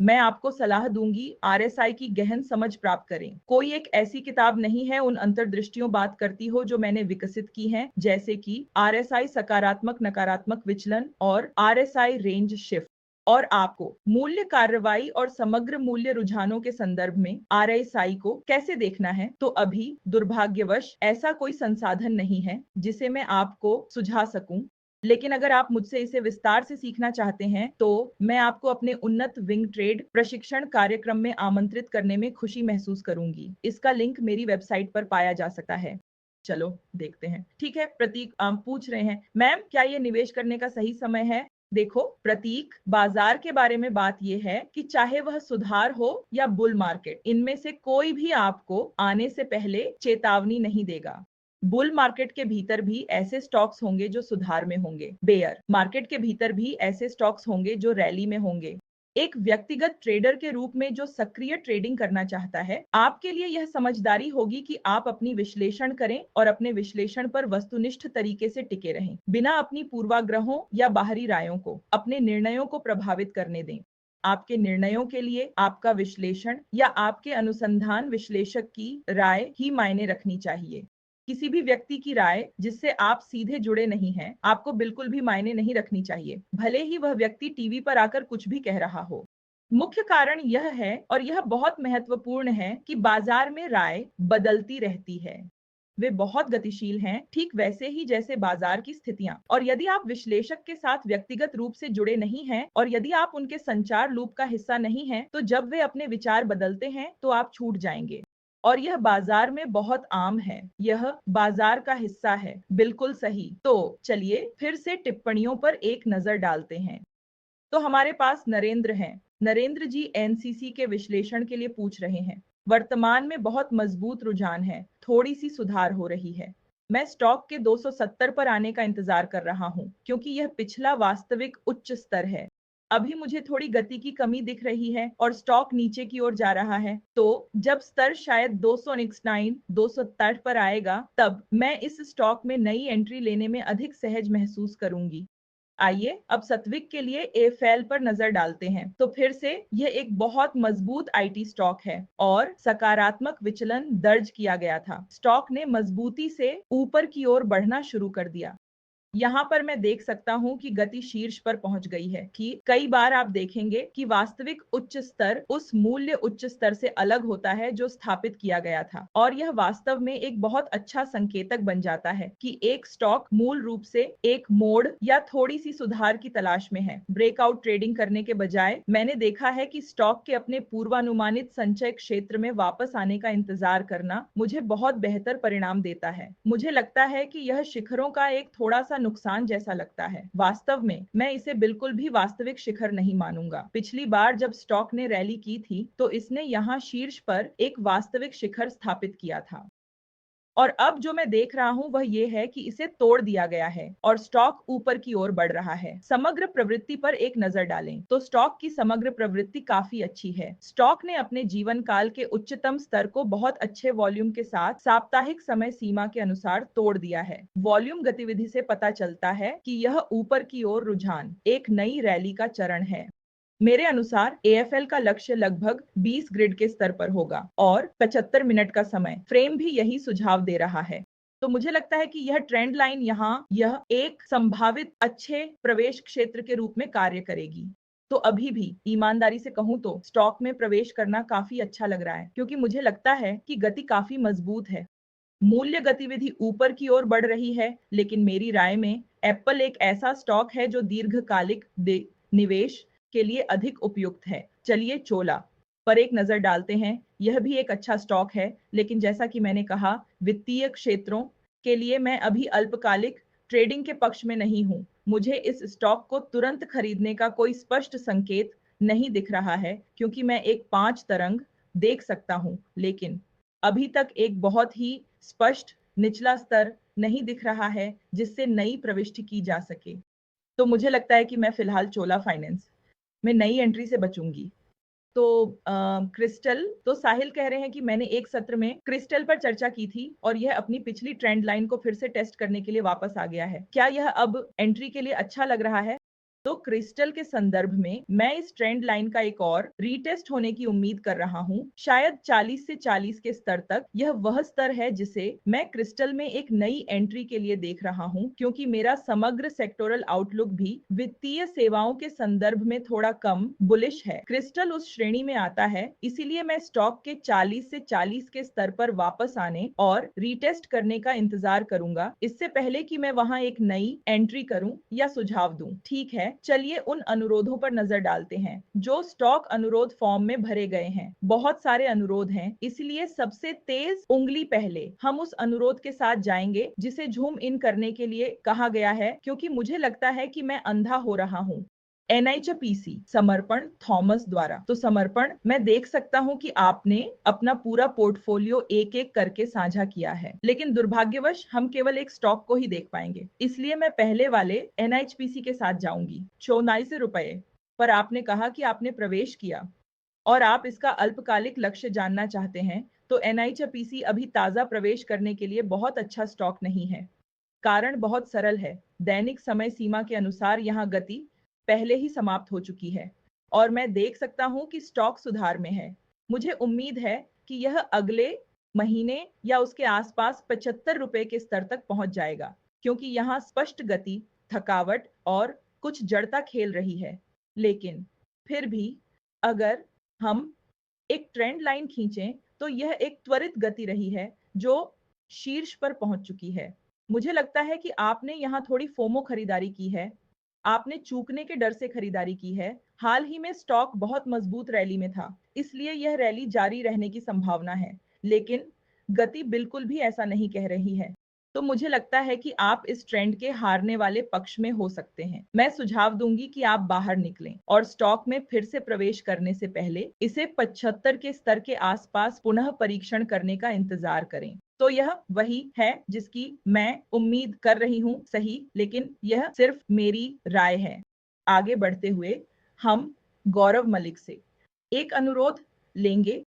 मैं आपको सलाह दूंगी, आरएसआई की गहन समझ प्राप्त करें। कोई एक ऐसी किताब नहीं है उन अंतर्दृष्टियों बात करती हो जो मैंने विकसित की हैं, जैसे कि आरएसआई सकारात्मक नकारात्मक विचलन और आरएसआई रेंज शिफ्ट। और आपको मूल्य कार्रवाई और समग्र मूल्य रुझानों के संदर्भ में आरएसआई को कैसे देखना है, तो अभी दुर्भाग्यवश ऐसा कोई संसाधन नहीं है जिसे मैं आपको सुझा सकूं। लेकिन अगर आप मुझसे इसे विस्तार से सीखना चाहते हैं, तो मैं आपको अपने उन्नत विंग ट्रेड प्रशिक्षण कार्यक्रम में आमंत्रित करने में खुशी महसूस करूंगी। इसका लिंक मेरी वेबसाइट पर पाया जा सकता है। चलो देखते हैं। ठीक है, प्रतीक पूछ रहे हैं, मैम क्या ये निवेश करने का सही समय है? देखो प्रतीक, बाजार के बारे में बात यह है कि चाहे वह सुधार हो या बुल मार्केट, इनमें से कोई भी आपको आने से पहले चेतावनी नहीं देगा। बुल मार्केट के भीतर भी ऐसे स्टॉक्स होंगे जो सुधार में होंगे, बेयर मार्केट के भीतर भी ऐसे स्टॉक्स होंगे जो रैली में होंगे। एक व्यक्तिगत ट्रेडर के रूप में जो सक्रिय ट्रेडिंग करना चाहता है, आपके लिए यह समझदारी होगी कि आप अपनी विश्लेषण करें और अपने विश्लेषण पर वस्तुनिष्ठ तरीके से टिके रहें, बिना अपनी पूर्वाग्रहों या बाहरी रायों को अपने निर्णयों को प्रभावित करने दें। आपके निर्णयों के लिए आपका विश्लेषण या आपके अनुसंधान विश्लेषक की राय ही मायने रखनी चाहिए। किसी भी व्यक्ति की राय जिससे आप सीधे जुड़े नहीं हैं, आपको बिल्कुल भी मायने नहीं रखनी चाहिए, भले ही वह व्यक्ति टीवी पर आकर कुछ भी कह रहा हो। मुख्य कारण यह है, और यह बहुत महत्वपूर्ण है, कि बाजार में राय बदलती रहती है। वे बहुत गतिशील हैं, ठीक वैसे ही जैसे बाजार की स्थितियां। और यदि आप विश्लेषक के साथ व्यक्तिगत रूप से जुड़े नहीं हैं, और यदि आप उनके संचार लूप का हिस्सा नहीं हैं, तो जब वे अपने विचार बदलते हैं तो आप छूट जाएंगे। और यह बाजार में बहुत आम है, यह बाजार का हिस्सा है। बिल्कुल सही। तो चलिए फिर से टिप्पणियों पर एक नजर डालते हैं। तो हमारे पास नरेंद्र हैं। नरेंद्र जी एनसीसी के विश्लेषण के लिए पूछ रहे हैं। वर्तमान में बहुत मजबूत रुझान है, थोड़ी सी सुधार हो रही है। मैं स्टॉक के 270 पर आने का इंतजार कर रहा हूं, क्योंकि यह पिछला वास्तविक उच्च स्तर है। अभी मुझे थोड़ी गति की कमी दिख रही है और स्टॉक नीचे की ओर जा रहा है। तो जब स्तर शायद 269, 260 पर आएगा, तब मैं इस स्टॉक में नई एंट्री लेने में अधिक सहज महसूस करूंगी। आइए अब सत्विक के लिए एफएल पर नजर डालते हैं। तो फिर से यह एक बहुत मजबूत आईटी स्टॉक है और सकारात्मक विचलन दर्ज किया गया था। स्टॉक ने मजबूती से ऊपर की ओर बढ़ना शुरू कर दिया। यहाँ पर मैं देख सकता हूँ कि गति शीर्ष पर पहुंच गई है। कि कई बार आप देखेंगे कि वास्तविक उच्च स्तर उस मूल्य उच्च स्तर से अलग होता है जो स्थापित किया गया था, और यह वास्तव में एक बहुत अच्छा संकेतक बन जाता है कि एक स्टॉक मूल रूप से एक मोड़ या थोड़ी सी सुधार की तलाश में है। ब्रेकआउट ट्रेडिंग करने के बजाय मैंने देखा है कि स्टॉक के अपने पूर्वानुमानित संचय क्षेत्र में वापस आने का इंतजार करना मुझे बहुत बेहतर परिणाम देता है। मुझे लगता है कि यह शिखरों का एक थोड़ा सा नुकसान जैसा लगता है। वास्तव में मैं इसे बिल्कुल भी वास्तविक शिखर नहीं मानूंगा। पिछली बार जब स्टॉक ने रैली की थी, तो इसने यहाँ शीर्ष पर एक वास्तविक शिखर स्थापित किया था। और अब जो मैं देख रहा हूं वह ये है कि इसे तोड़ दिया गया है और स्टॉक ऊपर की ओर बढ़ रहा है। समग्र प्रवृत्ति पर एक नजर डालें तो स्टॉक की समग्र प्रवृत्ति काफी अच्छी है। स्टॉक ने अपने जीवन काल के उच्चतम स्तर को बहुत अच्छे वॉल्यूम के साथ साप्ताहिक समय सीमा के अनुसार तोड़ दिया है। वॉल्यूम गतिविधि से पता चलता है कि यह ऊपर की ओर रुझान एक नई रैली का चरण है। मेरे अनुसार एएफएल का लक्ष्य लगभग 20 ग्रिड के स्तर पर होगा और 75 मिनट का समय फ्रेम भी यही सुझाव दे रहा है। तो मुझे लगता है कि यह ट्रेंड लाइन यहाँ यह एक संभावित अच्छे प्रवेश क्षेत्र के रूप में कार्य करेगी। तो अभी भी ईमानदारी से कहूं तो स्टॉक में प्रवेश करना काफी अच्छा लग रहा है, क्योंकि मुझे लगता है कि गति काफी मजबूत है। मूल्य गतिविधि ऊपर की ओर बढ़ रही है, लेकिन मेरी राय में एप्पल एक ऐसा स्टॉक है जो दीर्घकालिक निवेश के लिए अधिक उपयुक्त है। चलिए चोला पर एक नजर डालते हैं। यह भी एक अच्छा स्टॉक है, लेकिन जैसा कि मैंने कहा, वित्तीय क्षेत्रों के लिए मैं अभी अल्पकालिक ट्रेडिंग के पक्ष में नहीं हूं। मुझे इस स्टॉक को तुरंत खरीदने का कोई स्पष्ट संकेत नहीं दिख रहा है क्योंकि मैं एक 5 तरंग देख सकता हूं, लेकिन अभी तक एक बहुत ही स्पष्ट निचला स्तर नहीं दिख रहा है जिससे नई प्रविष्टि की जा सके। तो मुझे लगता है कि मैं फिलहाल चोला फाइनेंस में नई एंट्री से बचूंगी। तो क्रिस्टल, तो साहिल कह रहे हैं कि मैंने एक सत्र में क्रिस्टल पर चर्चा की थी और यह अपनी पिछली ट्रेंड लाइन को फिर से टेस्ट करने के लिए वापस आ गया है। क्या यह अब एंट्री के लिए अच्छा लग रहा है? तो क्रिस्टल के संदर्भ में मैं इस ट्रेंड लाइन का एक और रीटेस्ट होने की उम्मीद कर रहा हूं। शायद 40 से 40 के स्तर तक यह वह स्तर है जिसे मैं क्रिस्टल में एक नई एंट्री के लिए देख रहा हूं, क्योंकि मेरा समग्र सेक्टोरल आउटलुक भी वित्तीय सेवाओं के संदर्भ में थोड़ा कम बुलिश है। क्रिस्टल उस श्रेणी में आता है, इसीलिए मैं स्टॉक के 40 से 40 के स्तर पर वापस आने और रीटेस्ट करने का इंतजार करूंगा, इससे पहले कि मैं वहां एक नई एंट्री करूं या सुझाव दूं। ठीक है, चलिए उन अनुरोधों पर नजर डालते हैं जो स्टॉक अनुरोध फॉर्म में भरे गए हैं। बहुत सारे अनुरोध हैं, इसलिए सबसे तेज उंगली पहले हम उस अनुरोध के साथ जाएंगे जिसे झूम इन करने के लिए कहा गया है, क्योंकि मुझे लगता है कि मैं अंधा हो रहा हूँ। NHPC समर्पण थॉमस द्वारा। तो समर्पण, मैं देख सकता हूं कि आपने अपना पूरा पोर्टफोलियो एक एक करके साझा किया है, लेकिन दुर्भाग्यवश हम केवल एक स्टॉक को ही देख पाएंगे, इसलिए मैं पहले वाले NHPC के साथ जाऊंगी। 94 रुपए पर आपने कहा कि आपने प्रवेश किया और आप इसका अल्पकालिक लक्ष्य जानना चाहते हैं, तो NHPC अभी ताजा प्रवेश करने के लिए बहुत अच्छा स्टॉक नहीं है। कारण बहुत सरल है, दैनिक समय सीमा के अनुसार यहाँ गति पहले ही समाप्त हो चुकी है और मैं देख सकता हूँ कि स्टॉक सुधार में है। मुझे उम्मीद है कि यह अगले महीने या उसके आसपास 75 रुपए के स्तर तक पहुंच जाएगा, क्योंकि यहाँ स्पष्ट गति, थकावट और कुछ जड़ता खेल रही है। लेकिन फिर भी अगर हम एक ट्रेंड लाइन खींचें तो यह एक त्वरित गति रही है जो शीर्ष पर पहुंच चुकी है। मुझे लगता है कि आपने यहाँ थोड़ी फोमो खरीदारी की है, आपने चूकने के डर से खरीदारी की है। हाल ही में स्टॉक बहुत मजबूत रैली में था, इसलिए यह रैली जारी रहने की संभावना है, लेकिन गति बिल्कुल भी ऐसा नहीं कह रही है। तो मुझे लगता है कि आप इस ट्रेंड के हारने वाले पक्ष में हो सकते हैं। मैं सुझाव दूंगी कि आप बाहर निकलें और स्टॉक में फिर से प्रवेश करने से पहले इसे 75 के स्तर के आसपास पुनः परीक्षण करने का इंतजार करें। तो यह वही है जिसकी मैं उम्मीद कर रही हूं, सही, लेकिन यह सिर्फ मेरी राय है। आगे बढ़ते हुए हम गौरव मलिक से एक अनुरोध लेंगे।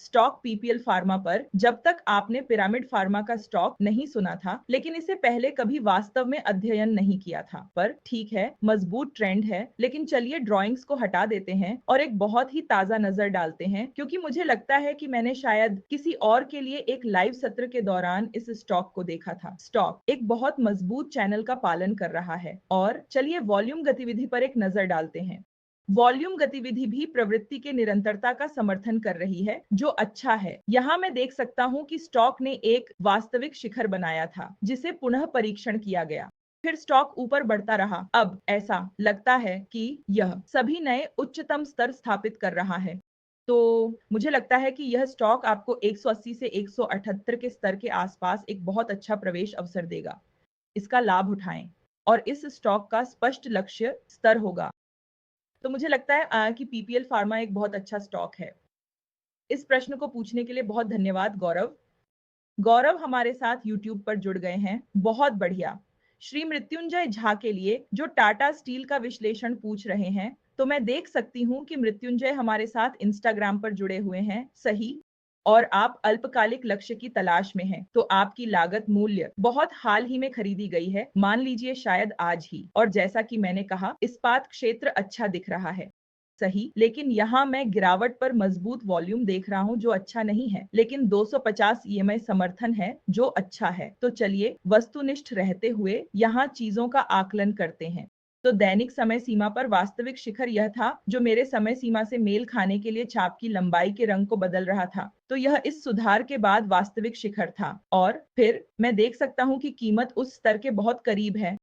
स्टॉक PPL फार्मा पर। जब तक आपने पिरामिड फार्मा का स्टॉक नहीं सुना था, लेकिन इसे पहले कभी वास्तव में अध्ययन नहीं किया था, पर ठीक है, मजबूत ट्रेंड है। लेकिन चलिए ड्रॉइंग्स को हटा देते हैं और एक बहुत ही ताजा नजर डालते हैं, क्योंकि मुझे लगता है कि मैंने शायद किसी और के लिए एक लाइव सत्र के दौरान इस स्टॉक को देखा था। स्टॉक एक बहुत मजबूत चैनल का पालन कर रहा है और चलिए वॉल्यूम गतिविधि पर एक नजर डालते हैं। वॉल्यूम गतिविधि भी प्रवृत्ति के निरंतरता का समर्थन कर रही है, जो अच्छा है। यहाँ मैं देख सकता हूँ कि स्टॉक ने एक वास्तविक शिखर बनाया था जिसे पुनः परीक्षण किया गया, फिर स्टॉक ऊपर बढ़ता रहा। अब ऐसा लगता है कि यह सभी नए उच्चतम स्तर स्थापित कर रहा है। तो मुझे लगता है कि यह स्टॉक आपको 180 से 178 के स्तर के आसपास एक बहुत अच्छा प्रवेश अवसर देगा। इसका लाभ उठाएं और इस स्टॉक का स्पष्ट लक्ष्य स्तर होगा। तो मुझे लगता है कि PPL फार्मा एक बहुत अच्छा स्टॉक है। इस प्रश्न को पूछने के लिए बहुत धन्यवाद गौरव। गौरव हमारे साथ YouTube पर जुड़ गए हैं, बहुत बढ़िया। श्री मृत्युंजय झा के लिए जो टाटा स्टील का विश्लेषण पूछ रहे हैं, तो मैं देख सकती हूँ कि मृत्युंजय हमारे साथ Instagram पर जुड़े हुए हैं, सही, और आप अल्पकालिक लक्ष्य की तलाश में हैं, तो आपकी लागत मूल्य बहुत हाल ही में खरीदी गई है, मान लीजिए शायद आज ही, और जैसा कि मैंने कहा, इस्पात क्षेत्र अच्छा दिख रहा है, सही, लेकिन यहाँ मैं गिरावट पर मजबूत वॉल्यूम देख रहा हूँ जो अच्छा नहीं है, लेकिन 250 EMI समर्थन है जो अच्छा है। तो चलिए वस्तुनिष्ठ रहते हुए यहाँ चीजों का आकलन करते हैं। तो दैनिक समय सीमा पर वास्तविक शिखर यह था जो मेरे समय सीमा से मेल खाने के लिए चाप की लंबाई के रंग को बदल रहा था। तो यह इस सुधार के बाद वास्तविक शिखर था और फिर मैं देख सकता हूँ कि कीमत उस स्तर के बहुत करीब है।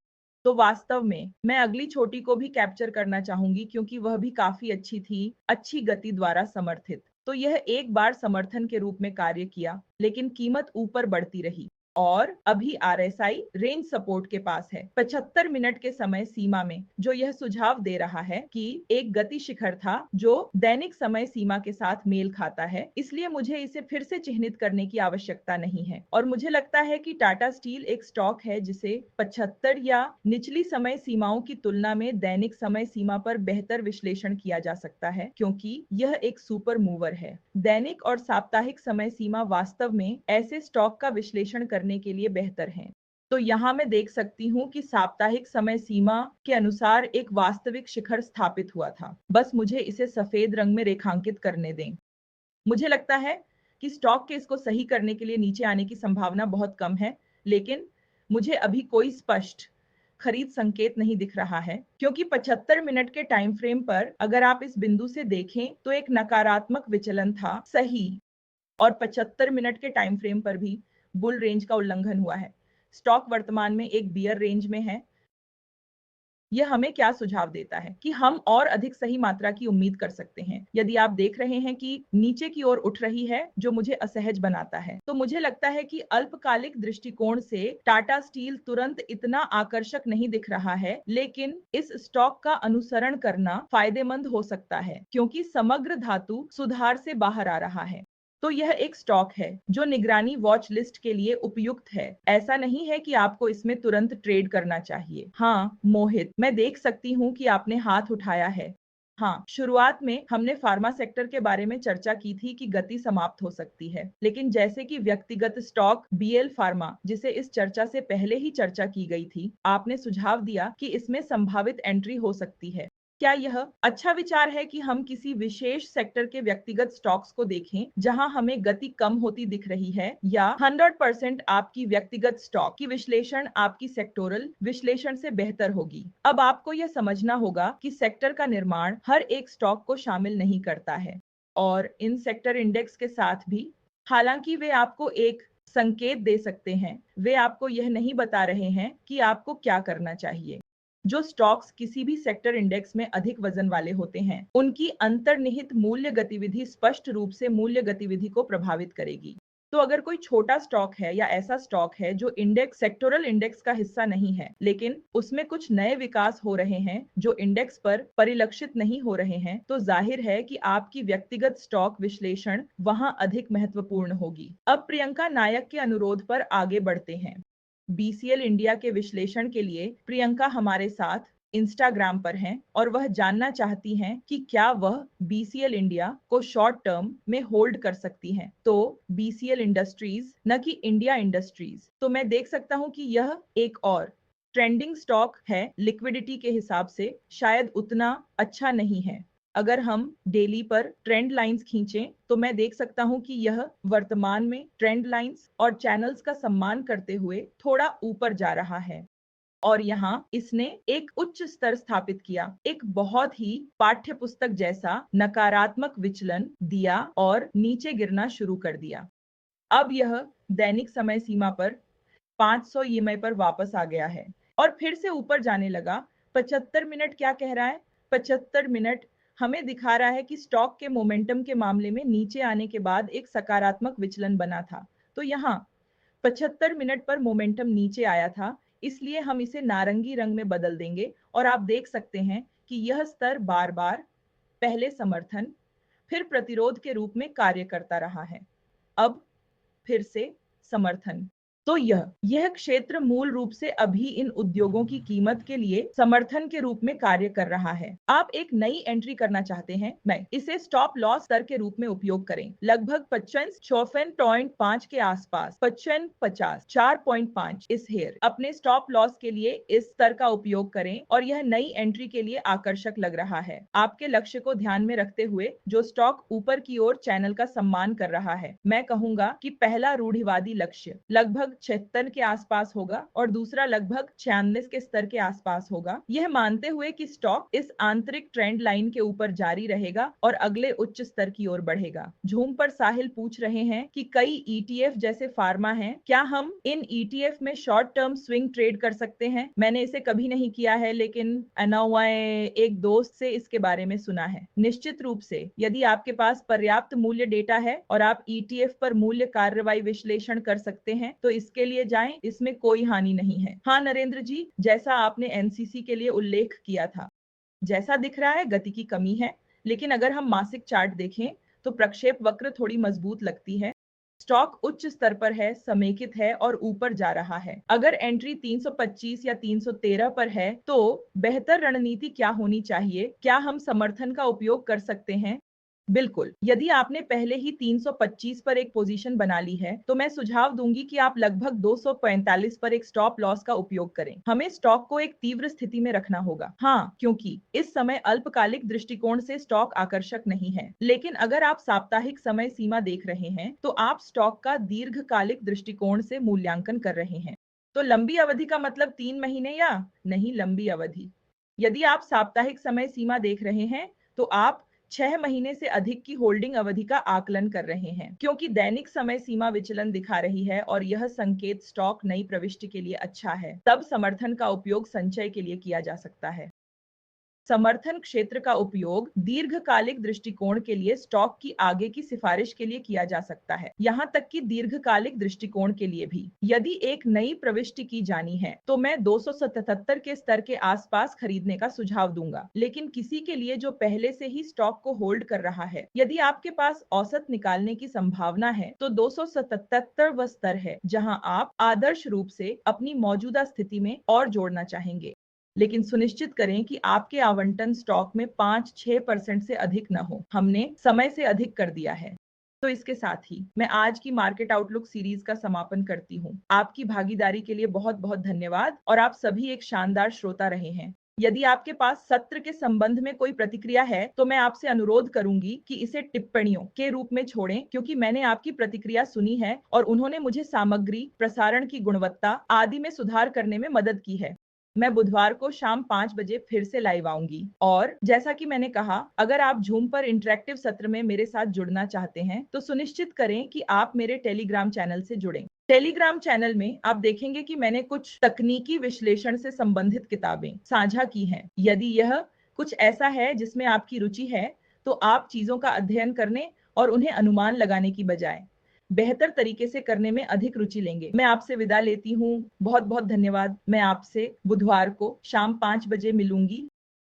तो वास्तव में मैं अगली छोटी को भी कैप्चर करना चाहूंगी, क्योंकि वह भी काफी अच्छी थी, अच्छी गति द्वारा समर्थित। तो यह एक बार समर्थन के रूप में कार्य किया, लेकिन कीमत ऊपर बढ़ती रही और अभी आरएसआई रेंज सपोर्ट के पास है 75 मिनट के समय सीमा में, जो यह सुझाव दे रहा है कि एक गति शिखर था जो दैनिक समय सीमा के साथ मेल खाता है, इसलिए मुझे इसे फिर से चिह्नित करने की आवश्यकता नहीं है। और मुझे लगता है कि टाटा स्टील एक स्टॉक है जिसे 75 या निचली समय सीमाओं की तुलना में दैनिक समय सीमा पर बेहतर विश्लेषण किया जा सकता है, क्योंकि यह एक सुपर मूवर है। दैनिक और साप्ताहिक समय सीमा वास्तव में ऐसे स्टॉक का विश्लेषण करने के लिए बेहतर हैं। तो यहाँ मैं देख सकती हूँ कि साप्ताहिक समय सीमा के अनुसार एक वास्तविक शिखर स्थापित हुआ था। बस मुझे इसे सफेद रंग में रेखांकित करने दें। मुझे लगता है कि स्टॉक के इसको सही करने के लिए नीचे आने की संभावना बहुत कम है, लेकिन मुझे अभी कोई स्पष्ट खरीद संकेत नहीं दिख रहा है, क्योंकि 75 मिनट के टाइम फ्रेम पर अगर आप इस बिंदु से देखें तो एक नकारात्मक विचलन था, सही, और 75 मिनट के टाइम फ्रेम पर भी बुल रेंज का उल्लंघन हुआ है। स्टॉक वर्तमान में एक बियर रेंज में है। यह हमें क्या सुझाव देता है कि हम और अधिक सही मात्रा की उम्मीद कर सकते हैं। यदि आप देख रहे हैं कि नीचे की ओर उठ रही है, जो मुझे असहज बनाता है, तो मुझे लगता है कि अल्पकालिक दृष्टिकोण से टाटा स्टील तुरंत इतना आकर्षक नहीं दिख रहा है, लेकिन इस स्टॉक का अनुसरण करना फायदेमंद हो सकता है, क्योंकि समग्र धातु सुधार से बाहर आ रहा है। तो यह एक स्टॉक है जो निगरानी वॉच लिस्ट के लिए उपयुक्त है। ऐसा नहीं है कि आपको इसमें तुरंत ट्रेड करना चाहिए। हाँ मोहित, मैं देख सकती हूँ कि आपने हाथ उठाया है। हाँ, शुरुआत में हमने फार्मा सेक्टर के बारे में चर्चा की थी कि गति समाप्त हो सकती है, लेकिन जैसे कि व्यक्तिगत स्टॉक बीएल फार्मा, जिसे इस चर्चा से पहले ही चर्चा की गई थी, आपने सुझाव दिया कि इसमें संभावित एंट्री हो सकती है। क्या यह अच्छा विचार है कि हम किसी विशेष सेक्टर के व्यक्तिगत स्टॉक्स को देखें जहां हमें गति कम होती दिख रही है, या 100% आपकी व्यक्तिगत स्टॉक की विश्लेषण आपकी सेक्टोरल विश्लेषण से बेहतर होगी? अब आपको यह समझना होगा कि सेक्टर का निर्माण हर एक स्टॉक को शामिल नहीं करता है, और इन सेक्टर इंडेक्स के साथ भी, हालांकि वे आपको एक संकेत दे सकते हैं, वे आपको यह नहीं बता रहे हैं कि आपको क्या करना चाहिए। जो स्टॉक्स किसी भी सेक्टर इंडेक्स में अधिक वजन वाले होते हैं, उनकी अंतर्निहित मूल्य गतिविधि स्पष्ट रूप से मूल्य गतिविधि को प्रभावित करेगी। तो अगर कोई छोटा स्टॉक है या ऐसा स्टॉक है जो इंडेक्स सेक्टोरल इंडेक्स का हिस्सा नहीं है, लेकिन उसमें कुछ नए विकास हो रहे हैं जो इंडेक्स पर परिलक्षित नहीं हो रहे हैं, तो जाहिर है कि आपकी व्यक्तिगत स्टॉक विश्लेषण वहां अधिक महत्वपूर्ण होगी। अब प्रियंका नायक के अनुरोध पर आगे बढ़ते हैं। बीसीएल इंडिया के विश्लेषण के लिए प्रियंका हमारे साथ इंस्टाग्राम पर हैं और वह जानना चाहती हैं कि क्या वह बीसीएल इंडिया को शॉर्ट टर्म में होल्ड कर सकती हैं। तो बीसीएल इंडस्ट्रीज, न कि इंडिया इंडस्ट्रीज। तो मैं देख सकता हूं कि यह एक और ट्रेंडिंग स्टॉक है। लिक्विडिटी के हिसाब से शायद उतना अच्छा नहीं है। अगर हम डेली पर ट्रेंड लाइंस खींचें तो मैं देख सकता हूं कि यह वर्तमान में ट्रेंड लाइंस और चैनल्स का सम्मान करते हुए थोड़ा ऊपर जा रहा है, और यहाँ इसने एक उच्च स्तर स्थापित किया, एक बहुत ही पाठ्य पुस्तक जैसा नकारात्मक विचलन दिया और नीचे गिरना शुरू कर दिया। अब यह दैनिक समय सीमा पर 500 ईएमआई पर वापस आ गया है और फिर से ऊपर जाने लगा। 75 मिनट क्या कह रहा है? 75 मिनट हमें दिखा रहा है कि स्टॉक के मोमेंटम के मामले में नीचे आने के बाद एक सकारात्मक विचलन बना था। तो यहाँ 75 मिनट पर मोमेंटम नीचे आया था, इसलिए हम इसे नारंगी रंग में बदल देंगे और आप देख सकते हैं कि यह स्तर बार बार पहले समर्थन, फिर प्रतिरोध के रूप में कार्य करता रहा है। अब फिर से समर्थन। तो यह क्षेत्र मूल रूप से अभी इन उद्योगों की कीमत के लिए समर्थन के रूप में कार्य कर रहा है। आप एक नई एंट्री करना चाहते हैं, मैं इसे स्टॉप लॉस स्तर के रूप में उपयोग करें, लगभग 55.5 के आसपास, 55 4.5 इस हेयर अपने स्टॉप लॉस के लिए इस स्तर का उपयोग करें, और यह नई एंट्री के लिए आकर्षक लग रहा है आपके लक्ष्य को ध्यान में रखते हुए, जो स्टॉक ऊपर की ओर चैनल का सम्मान कर रहा है। मैं कहूंगा कि पहला रूढ़िवादी लक्ष्य लगभग 76 के आसपास होगा और दूसरा लगभग 96 के स्तर के आसपास होगा, यह मानते हुए कि स्टॉक इस आंतरिक ट्रेंड लाइन के ऊपर जारी रहेगा और अगले उच्च स्तर की ओर बढ़ेगा। झूम पर साहिल पूछ रहे हैं कि कई ईटीएफ जैसे फार्मा हैं, क्या हम इन ईटीएफ में शॉर्ट टर्म स्विंग ट्रेड कर सकते हैं? मैंने इसे कभी नहीं किया है, लेकिन एक दोस्त से इसके बारे में सुना है। निश्चित रूप से यदि आपके पास पर्याप्त मूल्य डेटा है और आप ईटीएफ पर मूल्य कार्रवाई विश्लेषण कर सकते हैं, तो इसे इसके लिए जाएं, इसमें कोई हानि नहीं है। हाँ नरेंद्र जी, जैसा आपने एनसीसी के लिए उल्लेख किया था, जैसा दिख रहा है गति की कमी है, लेकिन अगर हम मासिक चार्ट देखें तो प्रक्षेप वक्र थोड़ी मजबूत लगती है। स्टॉक उच्च स्तर पर है, समेकित है और ऊपर जा रहा है। अगर एंट्री 325 या 313 पर है तो बेहतर रणनीति क्या होनी चाहिए? क्या हम समर्थन का उपयोग कर सकते हैं? बिल्कुल, यदि आपने पहले ही 325 पर एक पोजीशन बना ली है, तो मैं सुझाव दूंगी कि आप लगभग 245 पर एक स्टॉप लॉस का उपयोग करें। हमें स्टॉक को एक तीव्र स्थिति में रखना होगा। हाँ, क्योंकि इस समय अल्पकालिक दृष्टिकोण से स्टॉक आकर्षक नहीं है। लेकिन अगर आप साप्ताहिक समय सीमा देख रहे हैं, तो आप स्टॉक का दीर्घकालिक दृष्टिकोण से मूल्यांकन कर रहे हैं। तो लंबी अवधि का मतलब 3 महीने या नहीं, लंबी अवधि। यदि आप साप्ताहिक समय सीमा देख रहे हैं, तो आप 6 महीने से अधिक की होल्डिंग अवधि का आकलन कर रहे हैं, क्योंकि दैनिक समय सीमा विचलन दिखा रही है और यह संकेत स्टॉक नई प्रविष्टि के लिए अच्छा है। तब समर्थन का उपयोग संचय के लिए किया जा सकता है। समर्थन क्षेत्र का उपयोग दीर्घकालिक दृष्टिकोण के लिए स्टॉक की आगे की सिफारिश के लिए किया जा सकता है, यहां तक कि दीर्घकालिक दृष्टिकोण के लिए भी। यदि एक नई प्रविष्टि की जानी है तो मैं 277 के स्तर के आसपास खरीदने का सुझाव दूंगा। लेकिन किसी के लिए जो पहले से ही स्टॉक को होल्ड कर रहा है, यदि आपके पास औसत निकालने की संभावना है तो 277 वह स्तर है जहां आप आदर्श रूप से अपनी मौजूदा स्थिति में और जोड़ना चाहेंगे। लेकिन सुनिश्चित करें कि आपके आवंटन स्टॉक में 5-6% से अधिक न हो। हमने समय से अधिक कर दिया है। तो इसके साथ ही मैं आज की मार्केट आउटलुक सीरीज का समापन करती हूँ। आपकी भागीदारी के लिए बहुत बहुत धन्यवाद और आप सभी एक शानदार श्रोता रहे हैं। यदि आपके पास सत्र के संबंध में कोई प्रतिक्रिया है तो मैं आपसे अनुरोध करूंगी कि इसे टिप्पणियों के रूप में छोड़ें, क्योंकि मैंने आपकी प्रतिक्रिया सुनी है और उन्होंने मुझे सामग्री, प्रसारण की गुणवत्ता आदि में सुधार करने में मदद की है। मैं बुधवार को शाम 5 बजे फिर से लाइव आऊंगी और जैसा कि मैंने कहा, अगर आप जूम पर इंटरेक्टिव सत्र में मेरे साथ जुड़ना चाहते हैं तो सुनिश्चित करें कि आप मेरे टेलीग्राम चैनल से जुड़ें। टेलीग्राम चैनल में आप देखेंगे कि मैंने कुछ तकनीकी विश्लेषण से संबंधित किताबें साझा की हैं। यदि यह कुछ ऐसा है जिसमें आपकी रुचि है तो आप चीजों का अध्ययन करने और उन्हें अनुमान लगाने की बजाय बेहतर तरीके से करने में अधिक रुचि लेंगे। मैं आपसे विदा लेती हूँ। बहुत बहुत धन्यवाद। मैं आपसे बुधवार को शाम 5 बजे मिलूंगी।